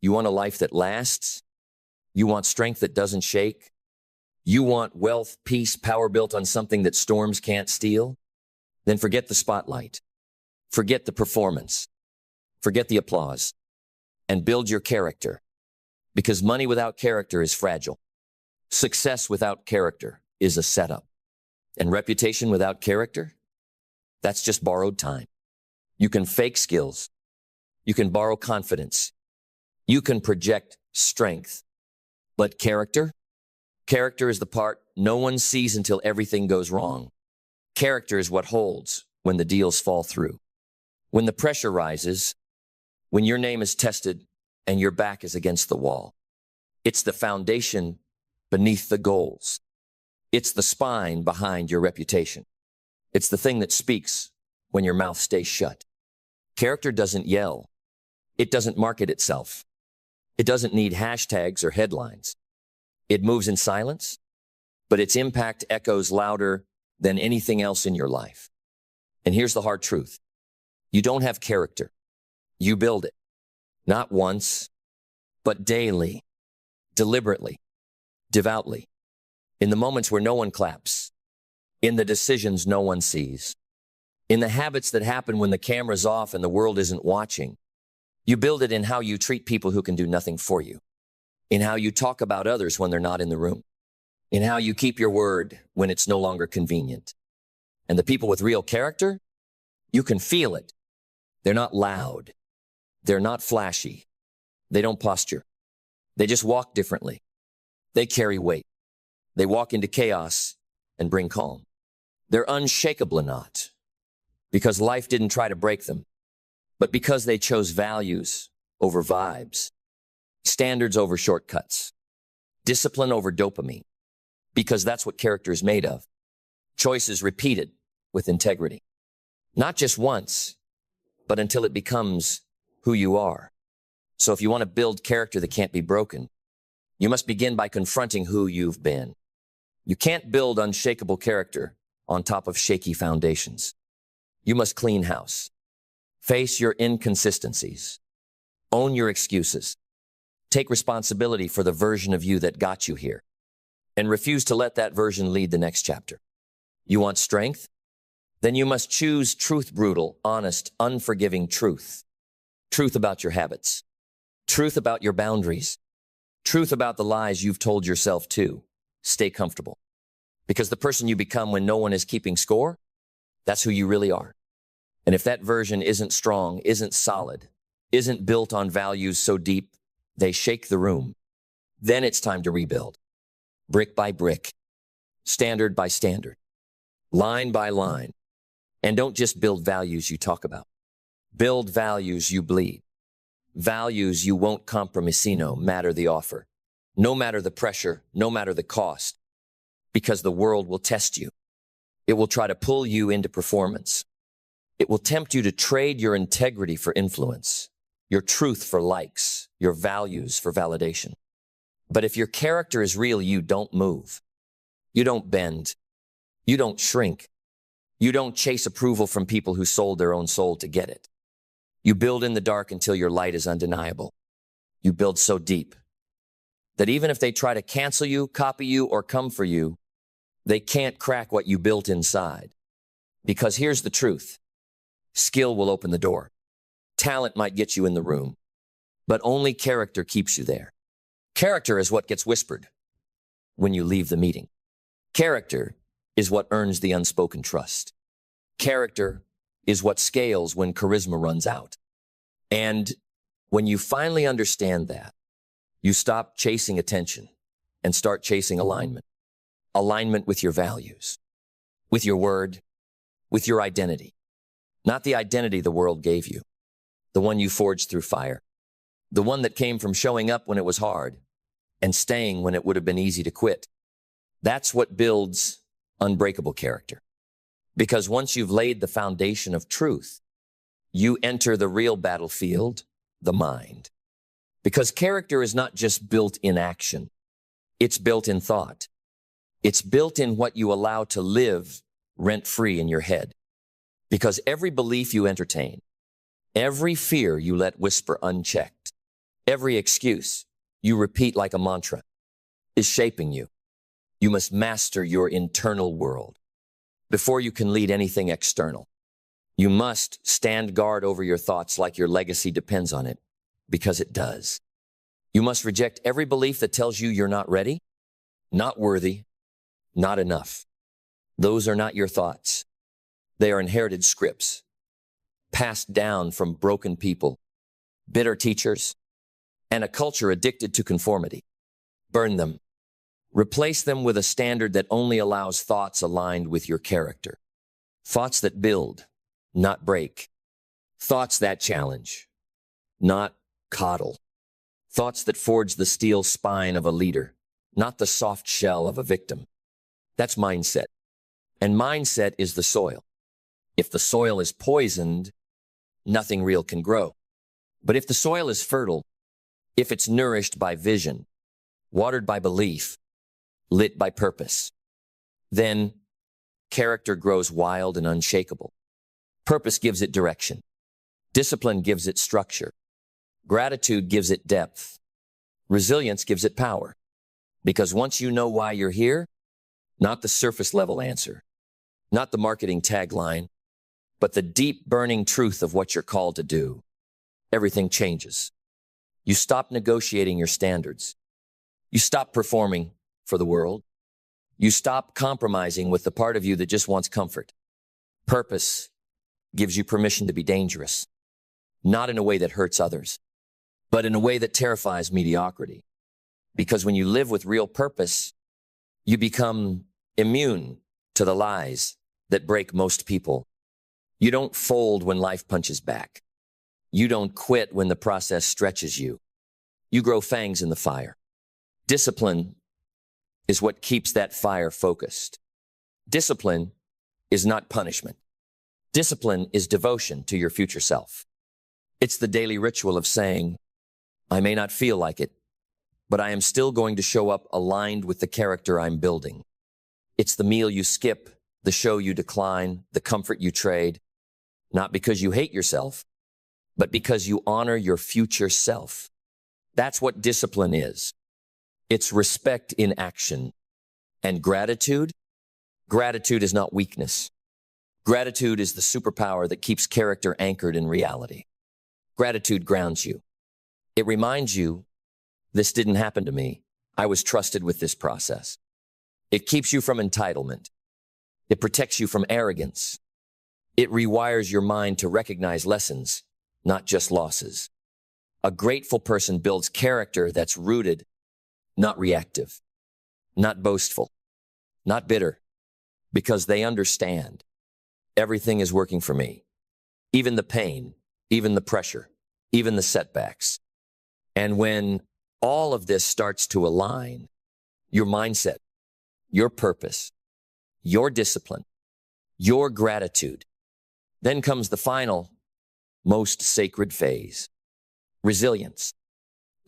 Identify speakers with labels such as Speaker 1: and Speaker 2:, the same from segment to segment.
Speaker 1: You want a life that lasts? You want strength that doesn't shake? You want wealth, peace, power built on something that storms can't steal? Then forget the spotlight. Forget the performance. Forget the applause. And build your character. Because money without character is fragile. Success without character is a setup. And reputation without character? That's just borrowed time. You can fake skills. You can borrow confidence. You can project strength. But character? Character is the part no one sees until everything goes wrong. Character is what holds when the deals fall through. When the pressure rises, when your name is tested and your back is against the wall. It's the foundation beneath the goals. It's the spine behind your reputation. It's the thing that speaks when your mouth stays shut. Character doesn't yell. It doesn't market itself. It doesn't need hashtags or headlines. It moves in silence, but its impact echoes louder than anything else in your life. And here's the hard truth. You don't have character. You build it. Not once, but daily, deliberately, devoutly. In the moments where no one claps. In the decisions no one sees. In the habits that happen when the camera's off and the world isn't watching. You build it in how you treat people who can do nothing for you. In how you talk about others when they're not in the room. In how you keep your word when it's no longer convenient. And the people with real character, you can feel it. They're not loud. They're not flashy. They don't posture. They just walk differently. They carry weight. They walk into chaos and bring calm. They're unshakable not because life didn't try to break them, but because they chose values over vibes, standards over shortcuts, discipline over dopamine, because that's what character is made of. Choices repeated with integrity. Not just once, but until it becomes who you are. So if you want to build character that can't be broken, you must begin by confronting who you've been. You can't build unshakable character on top of shaky foundations. You must clean house. Face your inconsistencies. Own your excuses. Take responsibility for the version of you that got you here. And refuse to let that version lead the next chapter. You want strength? Then you must choose truth, brutal, honest, unforgiving truth. Truth about your habits. Truth about your boundaries. Truth about the lies you've told yourself to. Stay comfortable. Because the person you become when no one is keeping score, that's who you really are. And if that version isn't strong, isn't solid, isn't built on values so deep they shake the room, then it's time to rebuild. Brick by brick, standard by standard, line by line. And don't just build values you talk about. Build values you bleed. Values you won't compromise, no matter the offer, no matter the pressure, no matter the cost, because the world will test you. It will try to pull you into performance. It will tempt you to trade your integrity for influence, your truth for likes, your values for validation. But if your character is real, you don't move. You don't bend. You don't shrink. You don't chase approval from people who sold their own soul to get it. You build in the dark until your light is undeniable. You build so deep that even if they try to cancel you, copy you, or come for you, they can't crack what you built inside. Because here's the truth. Skill will open the door. Talent might get you in the room, but only character keeps you there. Character is what gets whispered when you leave the meeting. Character is what earns the unspoken trust. Character is what scales when charisma runs out. And when you finally understand that, you stop chasing attention and start chasing alignment. Alignment with your values, with your word, with your identity. Not the identity the world gave you, the one you forged through fire, the one that came from showing up when it was hard and staying when it would have been easy to quit. That's what builds unbreakable character. Because once you've laid the foundation of truth, you enter the real battlefield, the mind. Because character is not just built in action. It's built in thought. It's built in what you allow to live rent-free in your head. Because every belief you entertain, every fear you let whisper unchecked, Every excuse you repeat like a mantra is shaping you. You must master your internal world before you can lead anything external. You must stand guard over your thoughts like your legacy depends on it, because it does. You must reject every belief that tells you you're not ready, not worthy, not enough. Those are not your thoughts. They are inherited scripts, passed down from broken people, bitter teachers, and a culture addicted to conformity. Burn them. Replace them with a standard that only allows thoughts aligned with your character. Thoughts that build, not break. Thoughts that challenge, not coddle. Thoughts that forge the steel spine of a leader, not the soft shell of a victim. That's mindset. And mindset is the soil. If the soil is poisoned, nothing real can grow. But if the soil is fertile, if it's nourished by vision, watered by belief, lit by purpose, then character grows wild and unshakable. Purpose gives it direction. Discipline gives it structure. Gratitude gives it depth. Resilience gives it power. Because once you know why you're here, not the surface level answer, not the marketing tagline, but the deep burning truth of what you're called to do, everything changes. You stop negotiating your standards. You stop performing for the world. You stop compromising with the part of you that just wants comfort. Purpose gives you permission to be dangerous, not in a way that hurts others, but in a way that terrifies mediocrity. Because when you live with real purpose, you become immune to the lies that break most people. You don't fold when life punches back. You don't quit when the process stretches you. You grow fangs in the fire. Discipline is what keeps that fire focused. Discipline is not punishment. Discipline is devotion to your future self. It's the daily ritual of saying, I may not feel like it, but I am still going to show up aligned with the character I'm building. It's the meal you skip, the show you decline, the comfort you trade, not because you hate yourself, but because you honor your future self. That's what discipline is. It's respect in action. And gratitude? Gratitude is not weakness. Gratitude is the superpower that keeps character anchored in reality. Gratitude grounds you. It reminds you, this didn't happen to me. I was trusted with this process. It keeps you from entitlement. It protects you from arrogance. It rewires your mind to recognize lessons, not just losses. A grateful person builds character that's rooted, not reactive, not boastful, not bitter, because they understand everything is working for me, even the pain, even the pressure, even the setbacks. And when all of this starts to align, your mindset, your purpose, your discipline, your gratitude, then comes the final, most sacred phase. Resilience.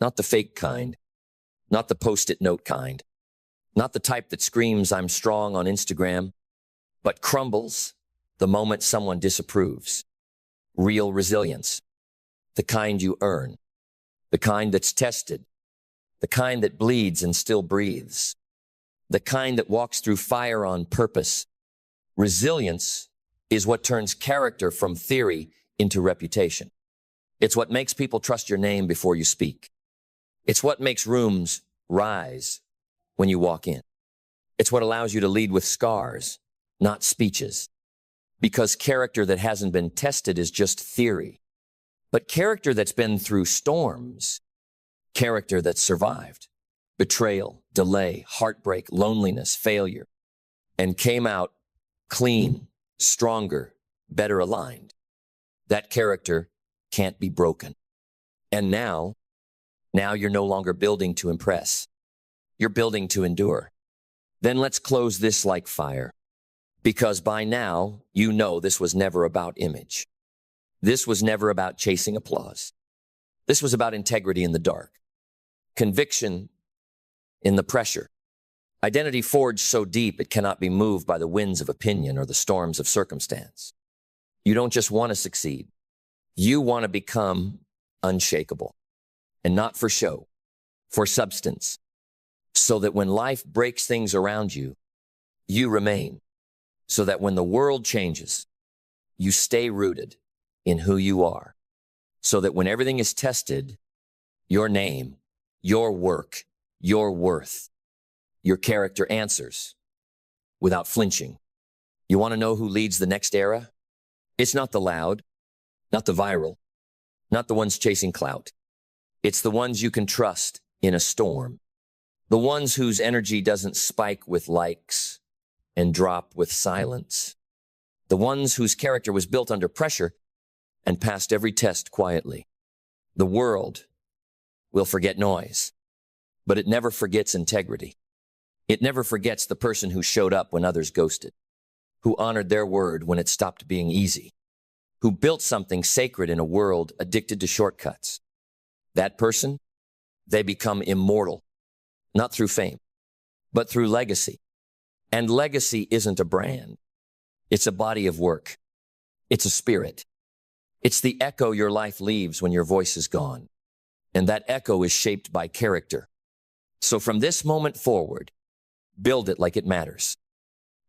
Speaker 1: Not the fake kind, not the post-it note kind, not the type that screams, I'm strong on Instagram, but crumbles the moment someone disapproves. Real resilience. The kind you earn. The kind that's tested. The kind that bleeds and still breathes. The kind that walks through fire on purpose. Resilience is what turns character from theory into reputation. It's what makes people trust your name before you speak. It's what makes rooms rise when you walk in. It's what allows you to lead with scars, not speeches. Because character that hasn't been tested is just theory. But character that's been through storms, character that's survived, betrayal, delay, heartbreak, loneliness, failure, and came out clean, stronger, better aligned. That character can't be broken. And now you're no longer building to impress. You're building to endure. Then let's close this like fire. Because by now, you know this was never about image. This was never about chasing applause. This was about integrity in the dark. Conviction in the pressure. Identity forged so deep it cannot be moved by the winds of opinion or the storms of circumstance. You don't just want to succeed. You want to become unshakable. and not for show, for substance, so that when life breaks things around you, you remain, so that when the world changes, you stay rooted in who you are, so that when everything is tested, your name, your work, your worth, your character answers without flinching. You want to know who leads the next era? It's not the loud, not the viral, not the ones chasing clout. It's the ones you can trust in a storm. The ones whose energy doesn't spike with likes and drop with silence. The ones whose character was built under pressure and passed every test quietly. The world will forget noise, but it never forgets integrity. It never forgets the person who showed up when others ghosted, who honored their word when it stopped being easy, who built something sacred in a world addicted to shortcuts. That person, they become immortal, not through fame, but through legacy. And legacy isn't a brand. It's a body of work. It's a spirit. It's the echo your life leaves when your voice is gone. And that echo is shaped by character. So from this moment forward, build it like it matters.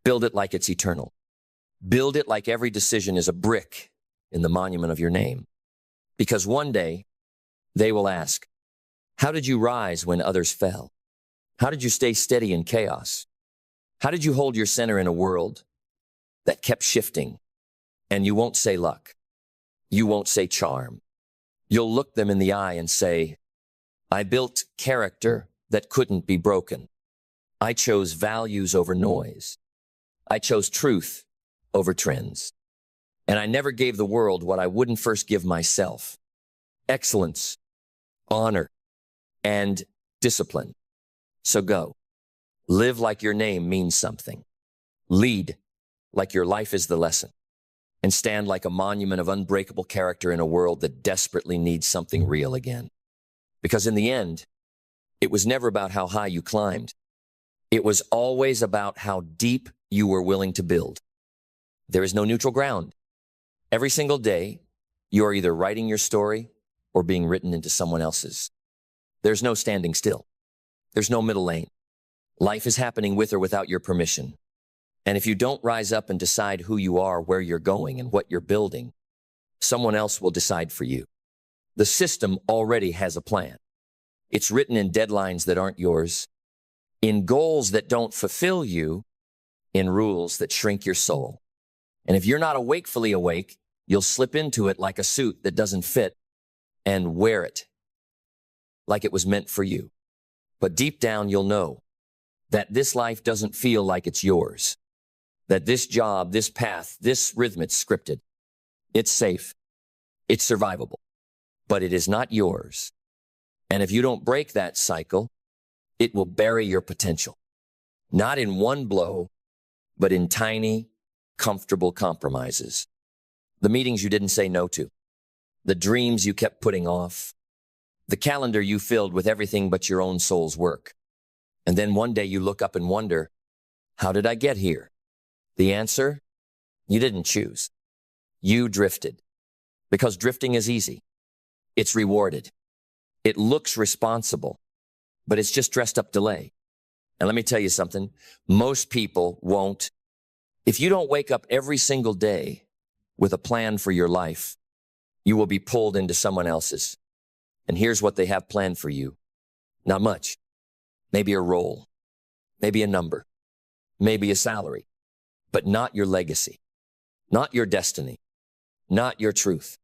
Speaker 1: Build it like it's eternal. Build it like every decision is a brick in the monument of your name. Because one day, they will ask, how did you rise when others fell? How did you stay steady in chaos? How did you hold your center in a world that kept shifting? And you won't say luck. You won't say charm. You'll look them in the eye and say, I built character that couldn't be broken. I chose values over noise. I chose truth over trends. And I never gave the world what I wouldn't first give myself. Excellence, honor, and discipline. So go. Live like your name means something. Lead like your life is the lesson. And stand like a monument of unbreakable character in a world that desperately needs something real again. Because in the end, it was never about how high you climbed. It was always about how deep you were willing to build. There is no neutral ground. Every single day, you are either writing your story or being written into someone else's. There's no standing still. There's no middle lane. Life is happening with or without your permission. And if you don't rise up and decide who you are, where you're going, and what you're building, someone else will decide for you. The system already has a plan. It's written in deadlines that aren't yours, in goals that don't fulfill you, in rules that shrink your soul. And if you're not awakefully awake, you'll slip into it like a suit that doesn't fit and wear it like it was meant for you. But deep down, you'll know that this life doesn't feel like it's yours. That this job, this path, this rhythm, it's scripted. It's safe. It's survivable. But it is not yours. And if you don't break that cycle, it will bury your potential. Not in one blow, but in tiny, comfortable compromises. The meetings you didn't say no to. The dreams you kept putting off. The calendar you filled with everything but your own soul's work. And then one day you look up and wonder, how did I get here? The answer? You didn't choose. You drifted. Because drifting is easy. It's rewarded. It looks responsible, but it's just dressed up delay. And let me tell you something, most people won't. If you don't wake up every single day with a plan for your life, you will be pulled into someone else's. And here's what they have planned for you. Not much. Maybe a role, maybe a number, maybe a salary, but not your legacy, not your destiny, not your truth.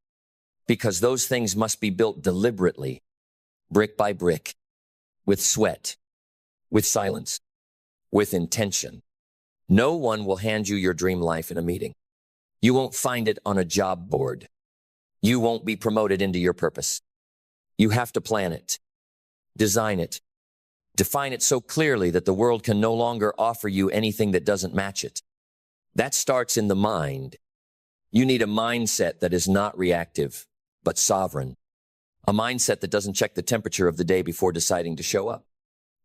Speaker 1: Because those things must be built deliberately, brick by brick, with sweat, with silence, with intention. No one will hand you your dream life in a meeting. You won't find it on a job board. You won't be promoted into your purpose. You have to plan it, design it, define it so clearly that the world can no longer offer you anything that doesn't match it. That starts in the mind. You need a mindset that is not reactive, but sovereign. A mindset that doesn't check the temperature of the day before deciding to show up.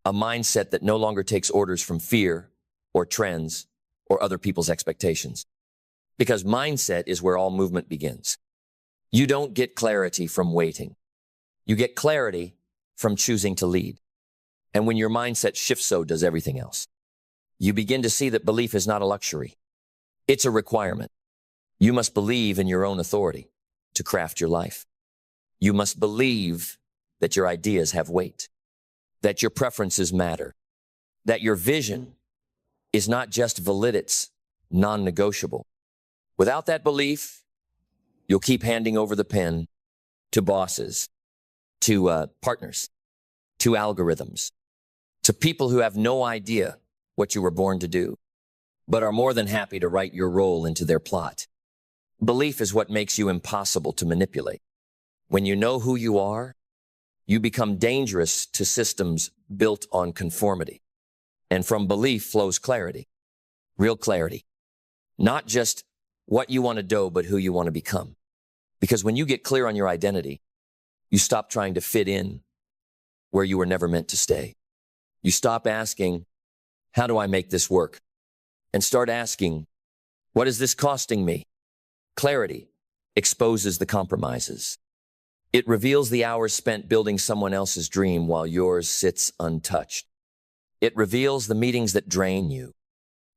Speaker 1: A mindset that no longer takes orders from fear or trends or other people's expectations. Because mindset is where all movement begins. You don't get clarity from waiting. You get clarity from choosing to lead. And when your mindset shifts, so does everything else. You begin to see that belief is not a luxury. It's a requirement. You must believe in your own authority to craft your life. You must believe that your ideas have weight, that your preferences matter, that your vision is not just valid, it's non-negotiable. Without that belief, you'll keep handing over the pen to bosses, to partners, to algorithms, to people who have no idea what you were born to do, but are more than happy to write your role into their plot. Belief is what makes you impossible to manipulate. When you know who you are, you become dangerous to systems built on conformity. And from belief flows clarity, real clarity. Not just what you want to do, but who you want to become. Because when you get clear on your identity, you stop trying to fit in where you were never meant to stay. You stop asking, how do I make this work? And start asking, what is this costing me? Clarity exposes the compromises. It reveals the hours spent building someone else's dream while yours sits untouched. It reveals the meetings that drain you,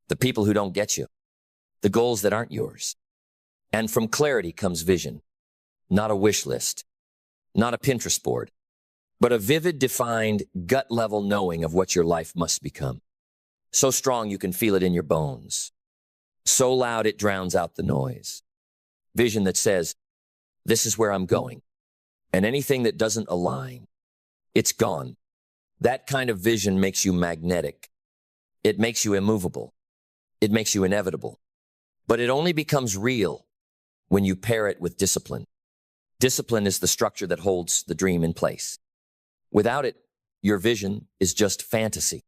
Speaker 1: the people who don't get you, the goals that aren't yours. And from clarity comes vision, not a wish list, not a Pinterest board, but a vivid, defined, gut-level knowing of what your life must become. So strong you can feel it in your bones. So loud it drowns out the noise. Vision that says, this is where I'm going. And anything that doesn't align, it's gone. That kind of vision makes you magnetic. It makes you immovable. It makes you inevitable. But it only becomes real when you pair it with discipline. Discipline is the structure that holds the dream in place. Without it, your vision is just fantasy.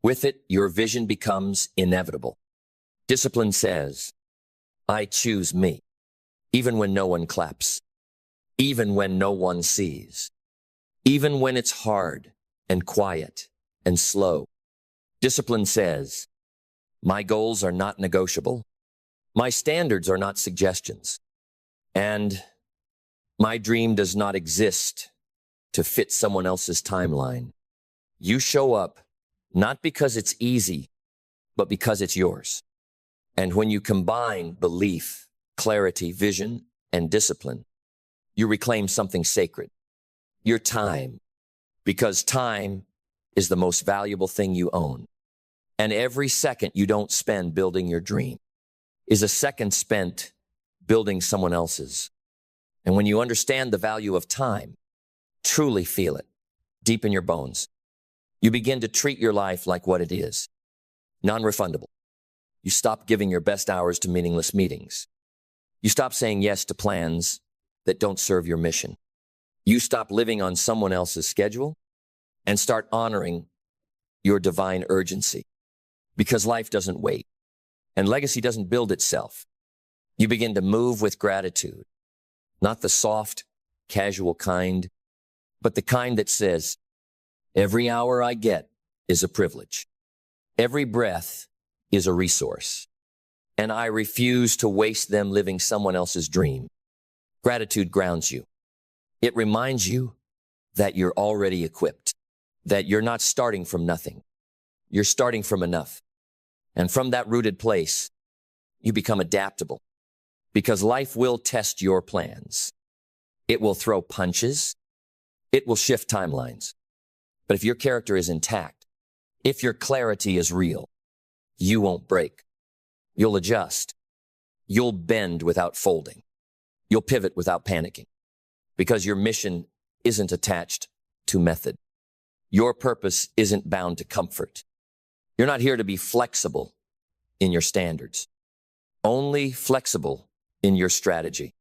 Speaker 1: With it, your vision becomes inevitable. Discipline says, I choose me, even when no one claps, even when no one sees, even when it's hard and quiet and slow. Discipline says, my goals are not negotiable. My standards are not suggestions. And my dream does not exist to fit someone else's timeline. You show up not because it's easy, but because it's yours. And when you combine belief, clarity, vision, and discipline, you reclaim something sacred, your time, because time is the most valuable thing you own. And every second you don't spend building your dream is a second spent building someone else's. And when you understand the value of time, truly feel it deep in your bones, you begin to treat your life like what it is, non-refundable. You stop giving your best hours to meaningless meetings. You stop saying yes to plans that don't serve your mission. You stop living on someone else's schedule and start honoring your divine urgency, because life doesn't wait and legacy doesn't build itself. You begin to move with gratitude, not the soft, casual kind, but the kind that says, every hour I get is a privilege. Every breath is a resource, and I refuse to waste them living someone else's dream. Gratitude grounds you. It reminds you that you're already equipped, that you're not starting from nothing. You're starting from enough. And from that rooted place, you become adaptable, because life will test your plans. It will throw punches. It will shift timelines. But if your character is intact, if your clarity is real, you won't break. You'll adjust. You'll bend without folding. You'll pivot without panicking, because your mission isn't attached to method. Your purpose isn't bound to comfort. You're not here to be flexible in your standards, only flexible in your strategy.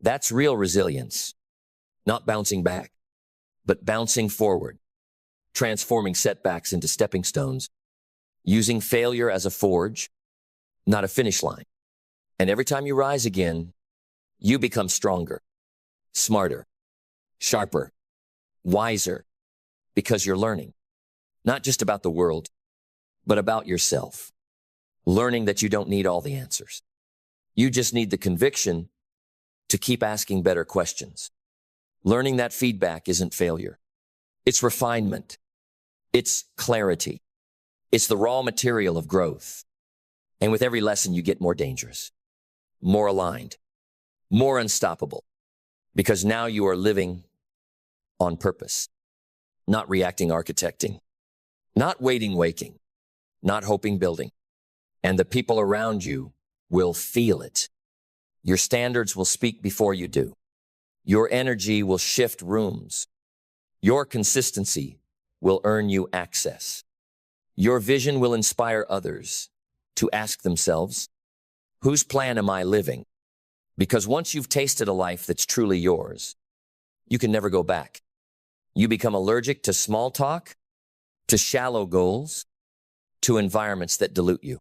Speaker 1: That's real resilience, not bouncing back, but bouncing forward, transforming setbacks into stepping stones, using failure as a forge, not a finish line. And every time you rise again, you become stronger, smarter, sharper, wiser, because you're learning, not just about the world, but about yourself. Learning that you don't need all the answers. You just need the conviction to keep asking better questions. Learning that feedback isn't failure. It's refinement. It's clarity. It's the raw material of growth. And with every lesson, you get more dangerous, more aligned, more unstoppable, because now you are living on purpose, not reacting architecting, not waiting waking, not hoping building. And the people around you will feel it. Your standards will speak before you do. Your energy will shift rooms. Your consistency will earn you access. Your vision will inspire others to ask themselves, whose plan am I living? Because once you've tasted a life that's truly yours, you can never go back. You become allergic to small talk, to shallow goals, to environments that dilute you.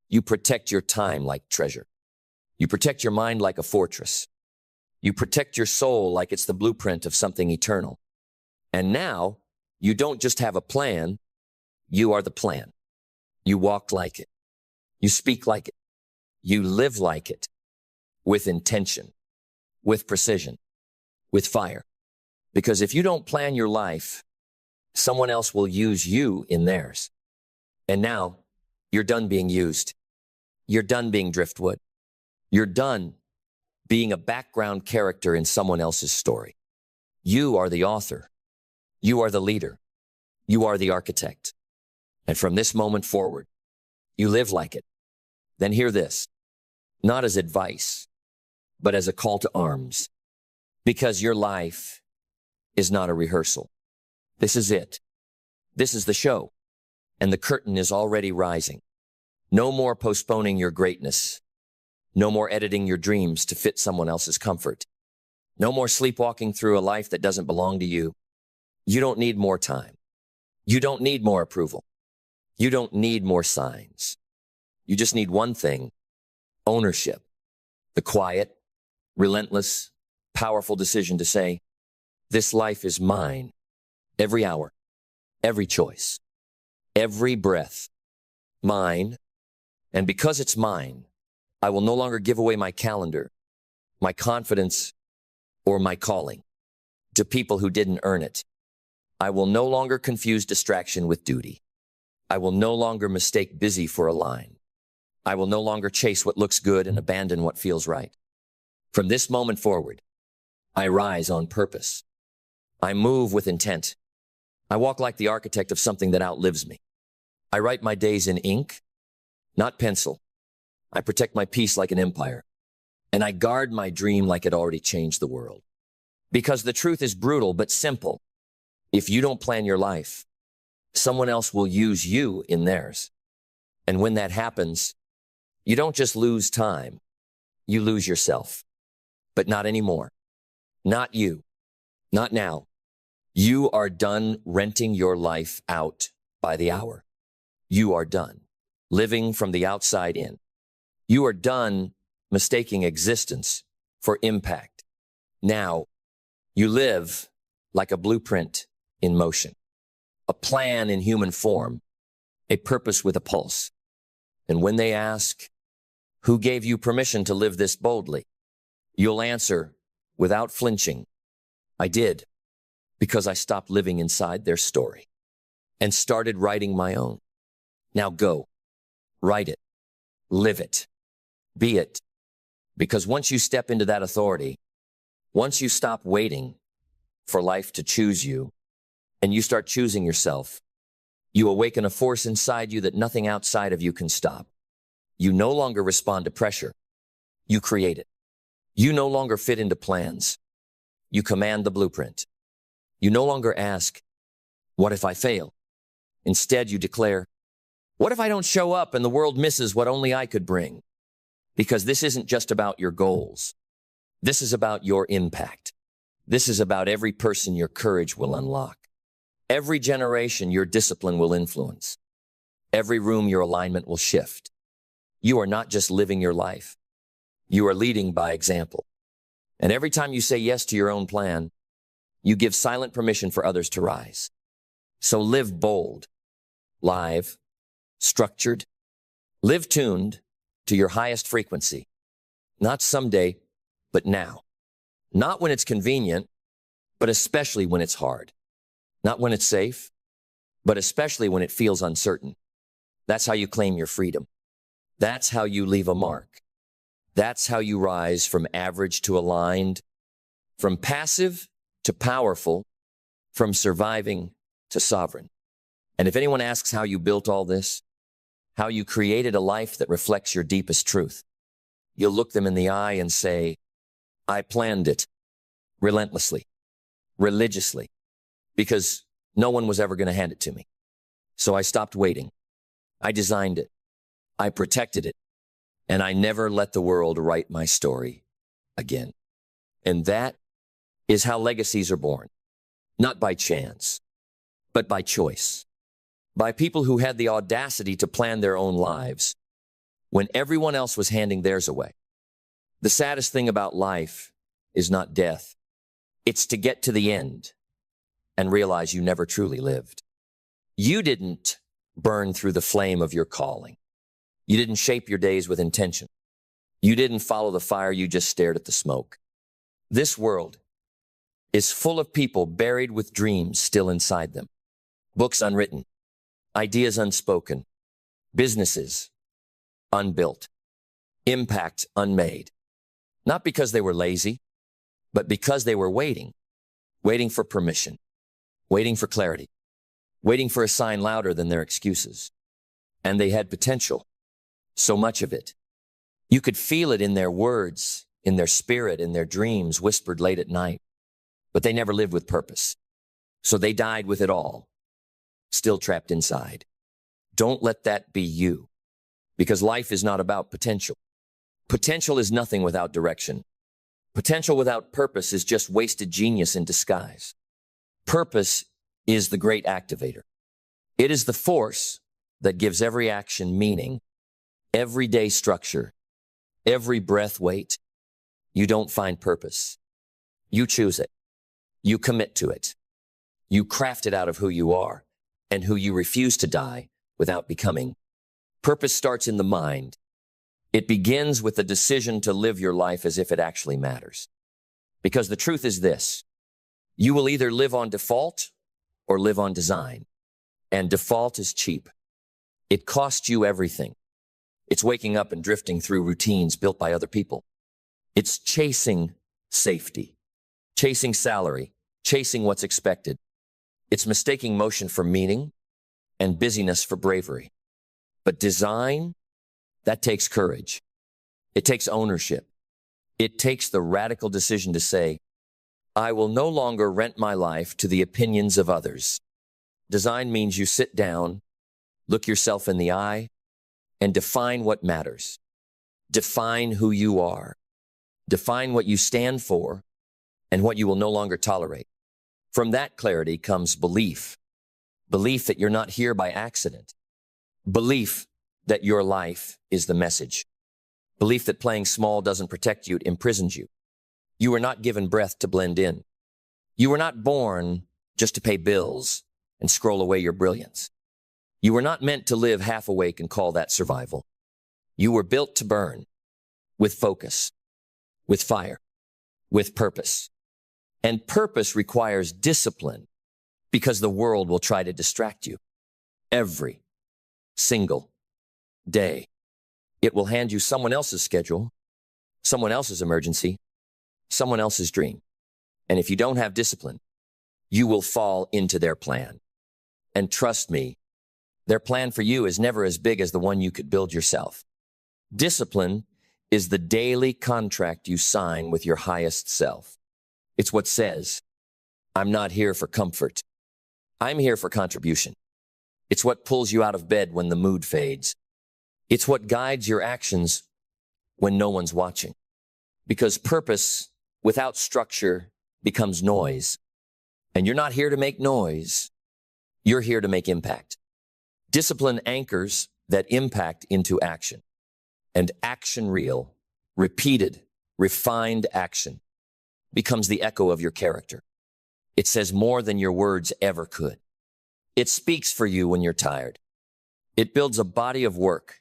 Speaker 1: You protect your time like treasure. You protect your mind like a fortress. You protect your soul like it's the blueprint of something eternal. And now, you don't just have a plan, you are the plan. You walk like it. You speak like it. You live like it. With intention. With precision. With fire. Because if you don't plan your life, someone else will use you in theirs. And now, you're done being used. You're done being driftwood. You're done being a background character in someone else's story. You are the author. You are the leader. You are the architect. And from this moment forward, you live like it. Then hear this, not as advice, but as a call to arms. Because your life is not a rehearsal. This is it. This is the show. And the curtain is already rising. No more postponing your greatness. No more editing your dreams to fit someone else's comfort. No more sleepwalking through a life that doesn't belong to you. You don't need more time. You don't need more approval. You don't need more signs. You just need one thing, ownership. The quiet, relentless, powerful decision to say, this life is mine. Every hour, every choice, every breath, mine. And because it's mine, I will no longer give away my calendar, my confidence, or my calling to people who didn't earn it. I will no longer confuse distraction with duty. I will no longer mistake busy for a line. I will no longer chase what looks good and abandon what feels right. From this moment forward, I rise on purpose. I move with intent. I walk like the architect of something that outlives me. I write my days in ink, not pencil. I protect my peace like an empire. And I guard my dream like it already changed the world. Because the truth is brutal but simple. If you don't plan your life, someone else will use you in theirs. And when that happens, you don't just lose time, you lose yourself. But not anymore. Not you. Not now. You are done renting your life out by the hour. You are done living from the outside in. You are done mistaking existence for impact. Now, you live like a blueprint in motion, a plan in human form, a purpose with a pulse. And when they ask, who gave you permission to live this boldly? You'll answer without flinching, I did, because I stopped living inside their story and started writing my own. Now go, write it, live it, be it. Because once you step into that authority, once you stop waiting for life to choose you and you start choosing yourself, you awaken a force inside you that nothing outside of you can stop. You no longer respond to pressure. You create it. You no longer fit into plans. You command the blueprint. You no longer ask, what if I fail? Instead, you declare, what if I don't show up and the world misses what only I could bring? Because this isn't just about your goals. This is about your impact. This is about every person your courage will unlock. Every generation your discipline will influence. Every room your alignment will shift. You are not just living your life. You are leading by example. And every time you say yes to your own plan, you give silent permission for others to rise. So live bold, live, structured, live tuned to your highest frequency. Not someday, but now. Not when it's convenient, but especially when it's hard. Not when it's safe, but especially when it feels uncertain. That's how you claim your freedom. That's how you leave a mark. That's how you rise from average to aligned, from passive to powerful, from surviving to sovereign. And if anyone asks how you built all this, how you created a life that reflects your deepest truth, you'll look them in the eye and say, I planned it relentlessly, religiously, because no one was ever going to hand it to me. So I stopped waiting. I designed it. I protected it. And I never let the world write my story again. And that is how legacies are born. Not by chance, but by choice. By people who had the audacity to plan their own lives when everyone else was handing theirs away. The saddest thing about life is not death. It's to get to the end and realize you never truly lived. You didn't burn through the flame of your calling. You didn't shape your days with intention. You didn't follow the fire, you just stared at the smoke. This world is full of people buried with dreams still inside them. Books unwritten, ideas unspoken, businesses unbuilt, impact unmade. Not because they were lazy, but because they were waiting for permission, waiting for clarity, waiting for a sign louder than their excuses. And they had potential, so much of it. You could feel it in their words, in their spirit, in their dreams whispered late at night. But they never lived with purpose. So they died with it all, still trapped inside. Don't let that be you, because life is not about potential. Potential is nothing without direction. Potential without purpose is just wasted genius in disguise. Purpose is the great activator. It is the force that gives every action meaning, every day structure, every breath weight. You don't find purpose. You choose it. You commit to it. You craft it out of who you are and who you refuse to die without becoming. Purpose starts in the mind. It begins with the decision to live your life as if it actually matters. Because the truth is this: you will either live on default or live on design. And default is cheap. It costs you everything. It's waking up and drifting through routines built by other people. It's chasing safety, chasing salary, chasing what's expected. It's mistaking motion for meaning and busyness for bravery. But design, that takes courage. It takes ownership. It takes the radical decision to say, I will no longer rent my life to the opinions of others. Design means you sit down, look yourself in the eye, and define what matters. Define who you are. Define what you stand for and what you will no longer tolerate. From that clarity comes belief. Belief that you're not here by accident. Belief that your life is the message. Belief that playing small doesn't protect you, it imprisons you. You were not given breath to blend in. You were not born just to pay bills and scroll away your brilliance. You were not meant to live half awake and call that survival. You were built to burn with focus, with fire, with purpose. And purpose requires discipline because the world will try to distract you. Every single day, it will hand you someone else's schedule, someone else's emergency, someone else's dream. And if you don't have discipline, you will fall into their plan. And trust me, their plan for you is never as big as the one you could build yourself. Discipline is the daily contract you sign with your highest self. It's what says, I'm not here for comfort. I'm here for contribution. It's what pulls you out of bed when the mood fades. It's what guides your actions when no one's watching. Because purpose without structure becomes noise. And you're not here to make noise. You're here to make impact. Discipline anchors that impact into action. And action real, repeated, refined action becomes the echo of your character. It says more than your words ever could. It speaks for you when you're tired. It builds a body of work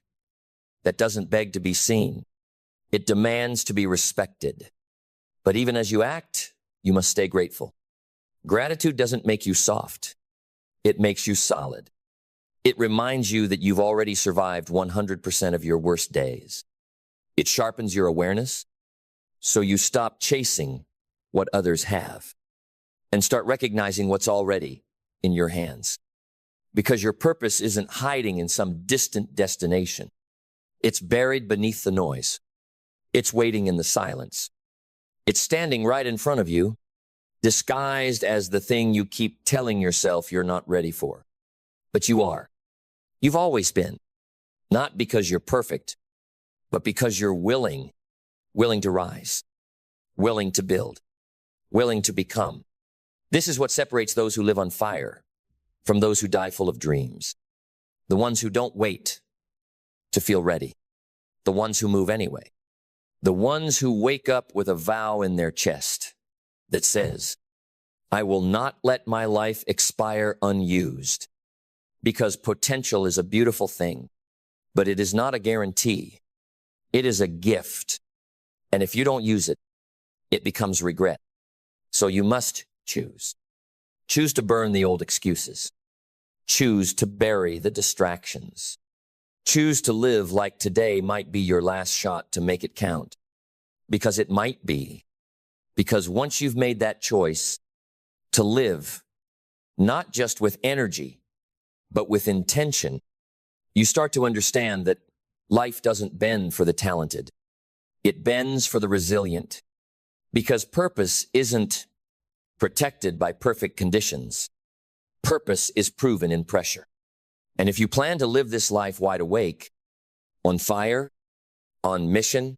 Speaker 1: that doesn't beg to be seen. It demands to be respected. But even as you act, you must stay grateful. Gratitude doesn't make you soft. It makes you solid. It reminds you that you've already survived 100% of your worst days. It sharpens your awareness, so you stop chasing what others have and start recognizing what's already in your hands. Because your purpose isn't hiding in some distant destination. It's buried beneath the noise. It's waiting in the silence. It's standing right in front of you, disguised as the thing you keep telling yourself you're not ready for. But you are. You've always been. Not because you're perfect, but because you're willing to rise, willing to build, willing to become. This is what separates those who live on fire from those who die full of dreams. The ones who don't wait to feel ready. The ones who move anyway. The ones who wake up with a vow in their chest that says, I will not let my life expire unused, because potential is a beautiful thing, but it is not a guarantee. It is a gift. And if you don't use it, it becomes regret. So you must choose. Choose to burn the old excuses. Choose to bury the distractions. Choose to live like today might be your last shot to make it count. Because it might be. Because once you've made that choice to live, not just with energy, but with intention, you start to understand that life doesn't bend for the talented. It bends for the resilient. Because purpose isn't protected by perfect conditions. Purpose is proven in pressure. And if you plan to live this life wide awake, on fire, on mission,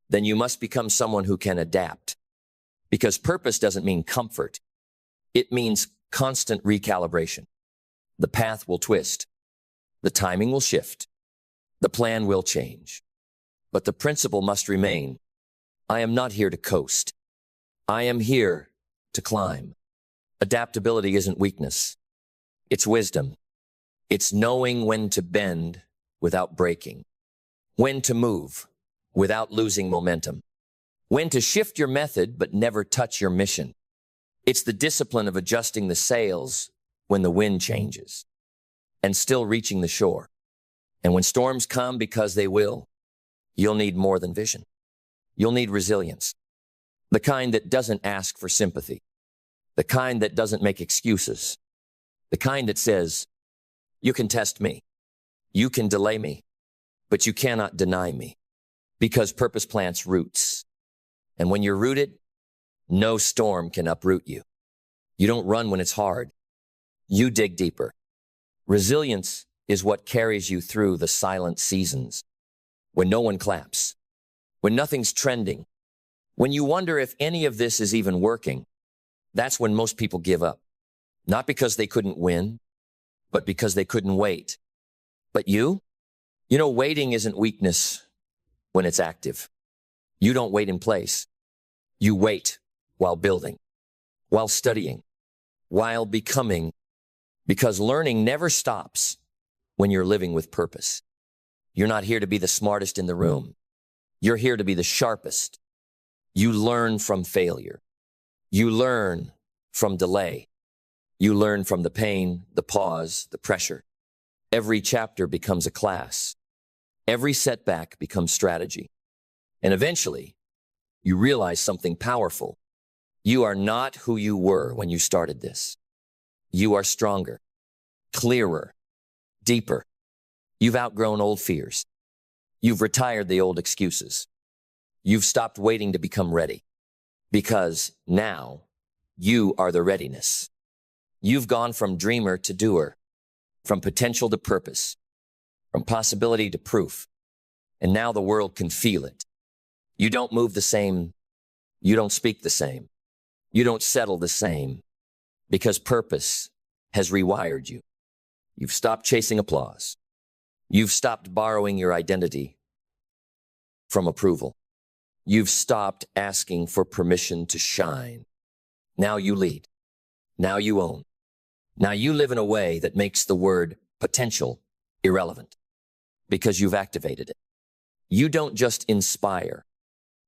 Speaker 1: then you must become someone who can adapt. Because purpose doesn't mean comfort. It means constant recalibration. The path will twist. The timing will shift. The plan will change. But the principle must remain. I am not here to coast. I am here to climb. Adaptability isn't weakness. It's wisdom. It's knowing when to bend without breaking. When to move without losing momentum. When to shift your method but never touch your mission. It's the discipline of adjusting the sails when the wind changes and still reaching the shore. And when storms come, because they will, you'll need more than vision. You'll need resilience. The kind that doesn't ask for sympathy. The kind that doesn't make excuses. The kind that says, you can test me. You can delay me, but you cannot deny me. Because purpose plants roots. And when you're rooted, no storm can uproot you. You don't run when it's hard. You dig deeper. Resilience is what carries you through the silent seasons. When no one claps. When nothing's trending. When you wonder if any of this is even working. That's when most people give up. Not because they couldn't win, but because they couldn't wait. But you? You know, waiting isn't weakness when it's active. You don't wait in place. You wait while building, while studying, while becoming, because learning never stops when you're living with purpose. You're not here to be the smartest in the room. You're here to be the sharpest. You learn from failure. You learn from delay. You learn from the pain, the pause, the pressure. Every chapter becomes a class. Every setback becomes strategy. And eventually, you realize something powerful. You are not who you were when you started this. You are stronger, clearer, deeper. You've outgrown old fears. You've retired the old excuses. You've stopped waiting to become ready. Because now, you are the readiness. You've gone from dreamer to doer, from potential to purpose, from possibility to proof. And now the world can feel it. You don't move the same. You don't speak the same. You don't settle the same. Because purpose has rewired you. You've stopped chasing applause. You've stopped borrowing your identity from approval. You've stopped asking for permission to shine. Now you lead. Now you own. Now you live in a way that makes the word potential irrelevant because you've activated it. You don't just inspire.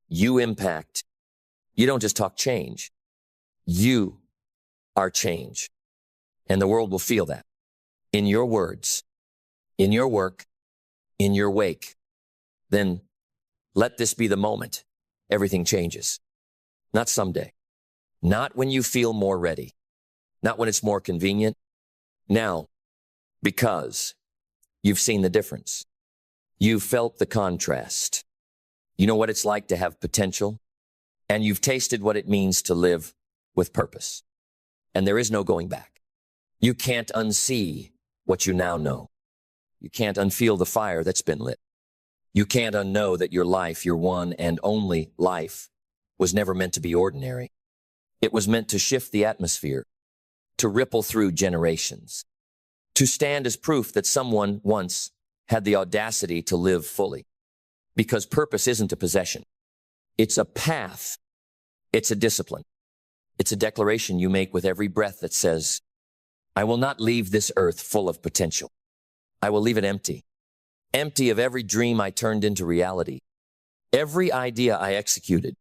Speaker 1: You impact. You don't just talk change. You are change. And the world will feel that. In your words, in your work, in your wake. Then let this be the moment everything changes. Not someday. Not when you feel more ready. Not when it's more convenient. Now, because you've seen the difference. You've felt the contrast. You know what it's like to have potential, and you've tasted what it means to live with purpose. And there is no going back. You can't unsee what you now know. You can't unfeel the fire that's been lit. You can't unknow that your life, your one and only life, was never meant to be ordinary. It was meant to shift the atmosphere, to ripple through generations, to stand as proof that someone once had the audacity to live fully. Because purpose isn't a possession. It's a path. It's a discipline. It's a declaration you make with every breath that says, I will not leave this earth full of potential. I will leave it empty. Empty of every dream I turned into reality. Every idea I executed.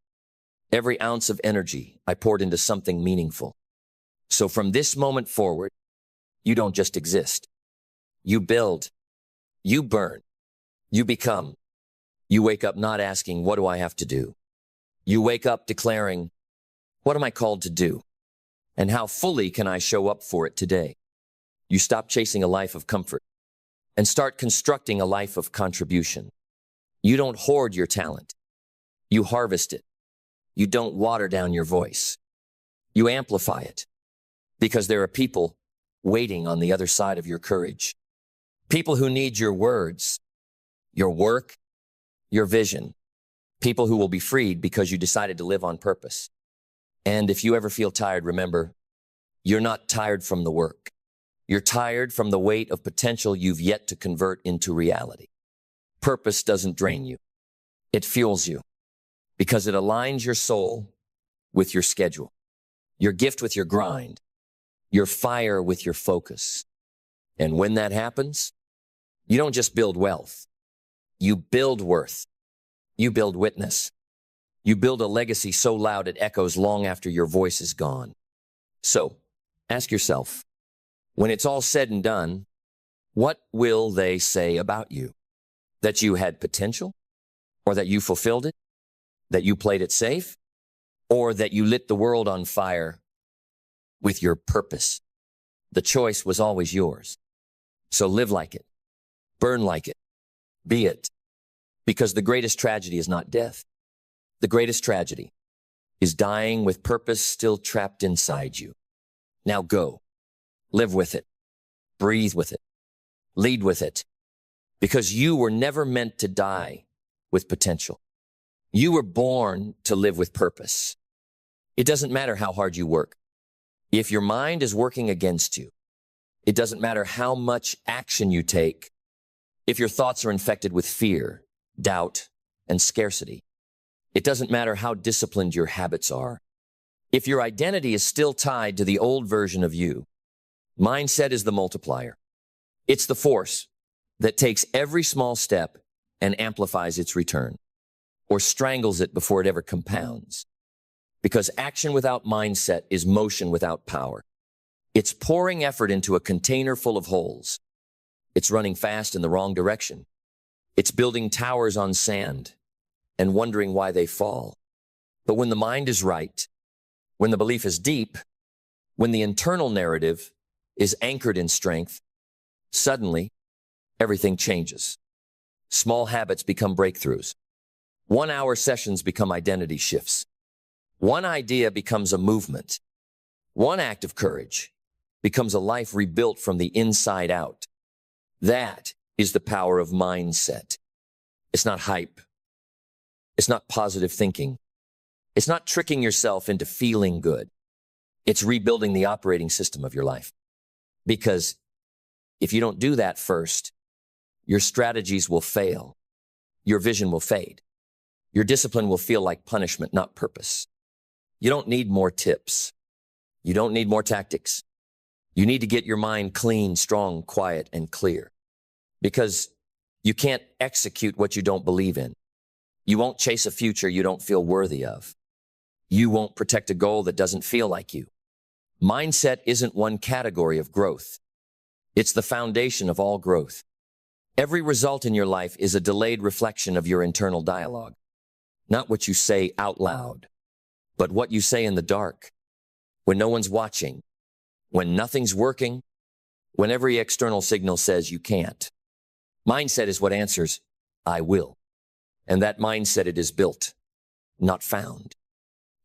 Speaker 1: Every ounce of energy I poured into something meaningful. So from this moment forward, you don't just exist. You build. You burn. You become. You wake up not asking, what do I have to do? You wake up declaring, what am I called to do? And how fully can I show up for it today? You stop chasing a life of comfort and start constructing a life of contribution. You don't hoard your talent. You harvest it. You don't water down your voice. You amplify it because there are people waiting on the other side of your courage. People who need your words, your work, your vision. People who will be freed because you decided to live on purpose. And if you ever feel tired, remember, you're not tired from the work. You're tired from the weight of potential you've yet to convert into reality. Purpose doesn't drain you. It fuels you because it aligns your soul with your schedule, your gift with your grind, your fire with your focus. And when that happens, you don't just build wealth. You build worth. You build witness. You build a legacy so loud it echoes long after your voice is gone. So, ask yourself, when it's all said and done, what will they say about you? That you had potential? Or that you fulfilled it? That you played it safe? Or that you lit the world on fire with your purpose? The choice was always yours. So live like it. Burn like it. Be it. Because the greatest tragedy is not death. The greatest tragedy is dying with purpose still trapped inside you. Now go. Live with it. Breathe with it. Lead with it. Because you were never meant to die with potential. You were born to live with purpose. It doesn't matter how hard you work. If your mind is working against you, it doesn't matter how much action you take. If your thoughts are infected with fear, doubt, and scarcity, it doesn't matter how disciplined your habits are. If your identity is still tied to the old version of you, mindset is the multiplier. It's the force that takes every small step and amplifies its return, or strangles it before it ever compounds. Because action without mindset is motion without power. It's pouring effort into a container full of holes. It's running fast in the wrong direction. It's building towers on sand and wondering why they fall. But when the mind is right, when the belief is deep, when the internal narrative is anchored in strength, suddenly everything changes. Small habits become breakthroughs. 1-hour sessions become identity shifts. One idea becomes a movement. One act of courage becomes a life rebuilt from the inside out. That is the power of mindset. It's not hype. It's not positive thinking. It's not tricking yourself into feeling good. It's rebuilding the operating system of your life. Because if you don't do that first, your strategies will fail. Your vision will fade. Your discipline will feel like punishment, not purpose. You don't need more tips. You don't need more tactics. You need to get your mind clean, strong, quiet, and clear. Because you can't execute what you don't believe in. You won't chase a future you don't feel worthy of. You won't protect a goal that doesn't feel like you. Mindset isn't one category of growth. It's the foundation of all growth. Every result in your life is a delayed reflection of your internal dialogue. Not what you say out loud, but what you say in the dark, when no one's watching, when nothing's working, when every external signal says you can't. Mindset is what answers, I will. And that mindset it is built, not found.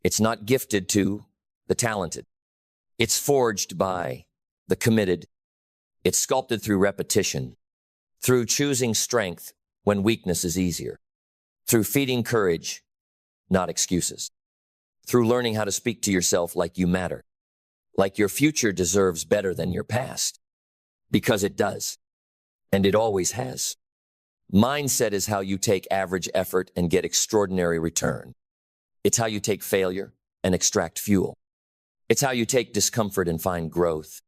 Speaker 1: It's not gifted to the talented. It's forged by the committed. It's sculpted through repetition, through choosing strength when weakness is easier, through feeding courage, not excuses, through learning how to speak to yourself like you matter, like your future deserves better than your past, because it does, and it always has. Mindset is how you take average effort and get extraordinary return. It's how you take failure and extract fuel. It's how you take discomfort and find growth.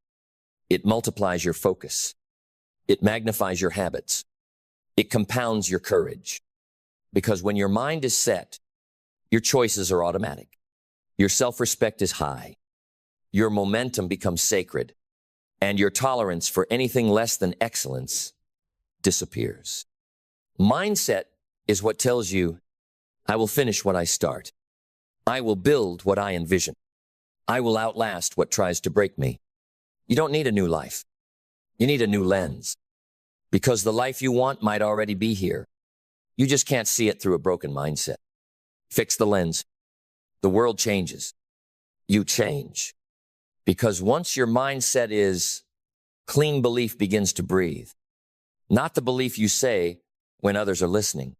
Speaker 1: It multiplies your focus. It magnifies your habits. It compounds your courage. Because when your mind is set, your choices are automatic. Your self-respect is high. Your momentum becomes sacred. And your tolerance for anything less than excellence disappears. Mindset is what tells you, I will finish what I start. I will build what I envision. I will outlast what tries to break me. You don't need a new life. You need a new lens. Because the life you want might already be here. You just can't see it through a broken mindset. Fix the lens. The world changes. You change. Because once your mindset is clean, belief begins to breathe. Not the belief you say when others are listening.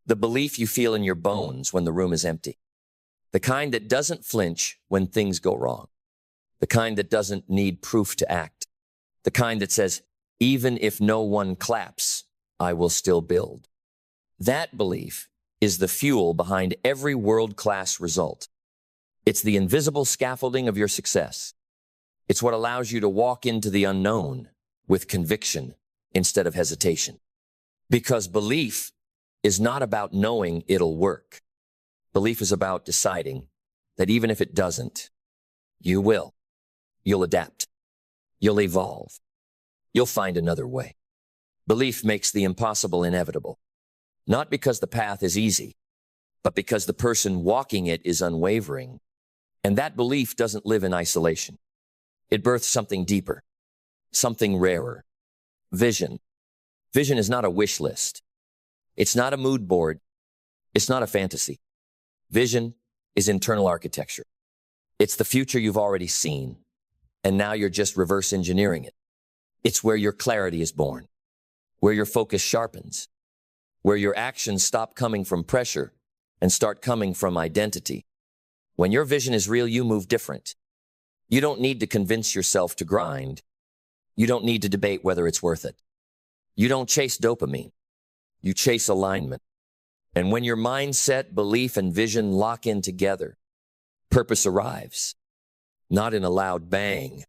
Speaker 1: The belief you feel in your bones when the room is empty. The kind that doesn't flinch when things go wrong. The kind that doesn't need proof to act. The kind that says, even if no one claps, I will still build. That belief is the fuel behind every world-class result. It's the invisible scaffolding of your success. It's what allows you to walk into the unknown with conviction instead of hesitation. Because belief is not about knowing it'll work. Belief is about deciding that even if it doesn't, you will. You'll adapt. You'll evolve. You'll find another way. Belief makes the impossible inevitable. Not because the path is easy, but because the person walking it is unwavering. And that belief doesn't live in isolation. It births something deeper, something rarer. Vision. Vision is not a wish list. It's not a mood board. It's not a fantasy. Vision is internal architecture. It's the future you've already seen, and now you're just reverse engineering it. It's where your clarity is born, where your focus sharpens, where your actions stop coming from pressure and start coming from identity. When your vision is real, you move different. You don't need to convince yourself to grind. You don't need to debate whether it's worth it. You don't chase dopamine. You chase alignment. And when your mindset, belief, and vision lock in together, purpose arrives, not in a loud bang,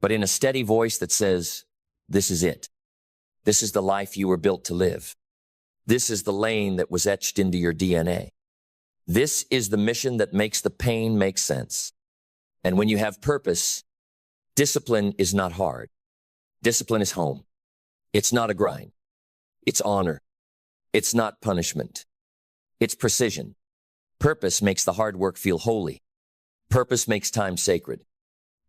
Speaker 1: but in a steady voice that says, this is it. This is the life you were built to live. This is the lane that was etched into your DNA. This is the mission that makes the pain make sense. And when you have purpose, discipline is not hard. Discipline is home. It's not a grind. It's honor. It's not punishment. It's precision. Purpose makes the hard work feel holy. Purpose makes time sacred.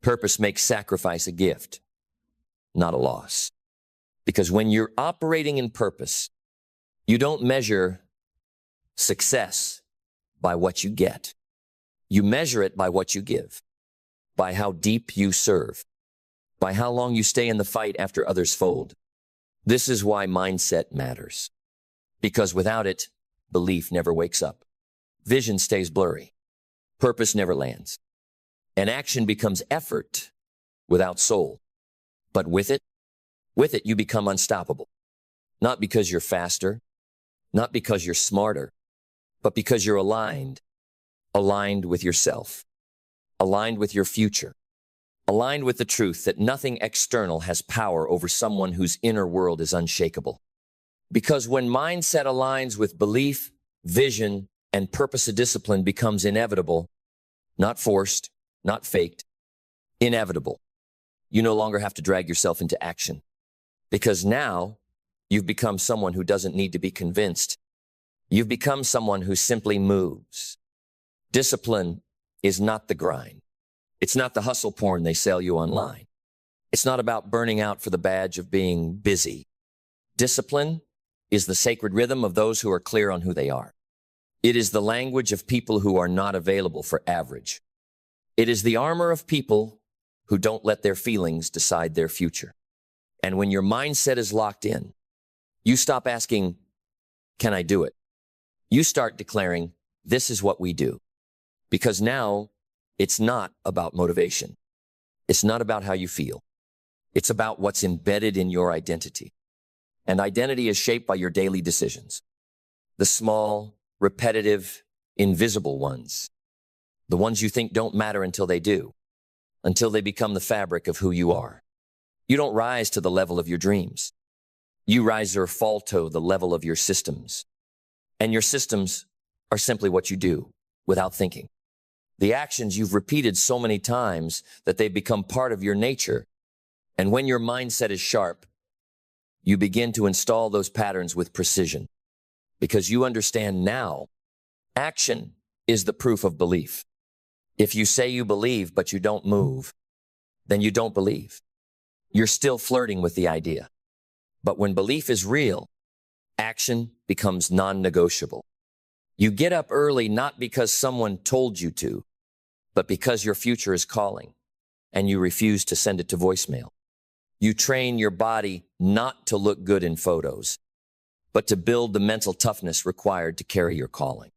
Speaker 1: Purpose makes sacrifice a gift, not a loss. Because when you're operating in purpose, you don't measure success by what you get. You measure it by what you give, by how deep you serve, by how long you stay in the fight after others fold. This is why mindset matters. Because without it, belief never wakes up. Vision stays blurry. Purpose never lands. And action becomes effort without soul. But with it, you become unstoppable. Not because you're faster, not because you're smarter, but because you're aligned with yourself, aligned with your future, aligned with the truth that nothing external has power over someone whose inner world is unshakable. Because when mindset aligns with belief, vision, and purpose, a discipline becomes inevitable, not forced, not faked, inevitable. You no longer have to drag yourself into action because now you've become someone who doesn't need to be convinced. You've become someone who simply moves. Discipline is not the grind. It's not the hustle porn they sell you online. It's not about burning out for the badge of being busy. Discipline is the sacred rhythm of those who are clear on who they are. It is the language of people who are not available for average. It is the armor of people who don't let their feelings decide their future. And when your mindset is locked in, you stop asking, can I do it? You start declaring, this is what we do. Because now it's not about motivation. It's not about how you feel. It's about what's embedded in your identity. And identity is shaped by your daily decisions. The small, repetitive, invisible ones. The ones you think don't matter until they do. Until they become the fabric of who you are. You don't rise to the level of your dreams. You rise or fall to the level of your systems. And your systems are simply what you do without thinking. The actions you've repeated so many times that they've become part of your nature. And when your mindset is sharp, you begin to install those patterns with precision. Because you understand now, action is the proof of belief. If you say you believe but you don't move, then you don't believe. You're still flirting with the idea. But when belief is real, action becomes non-negotiable. You get up early not because someone told you to, but because your future is calling, and you refuse to send it to voicemail. You train your body not to look good in photos, but to build the mental toughness required to carry your calling.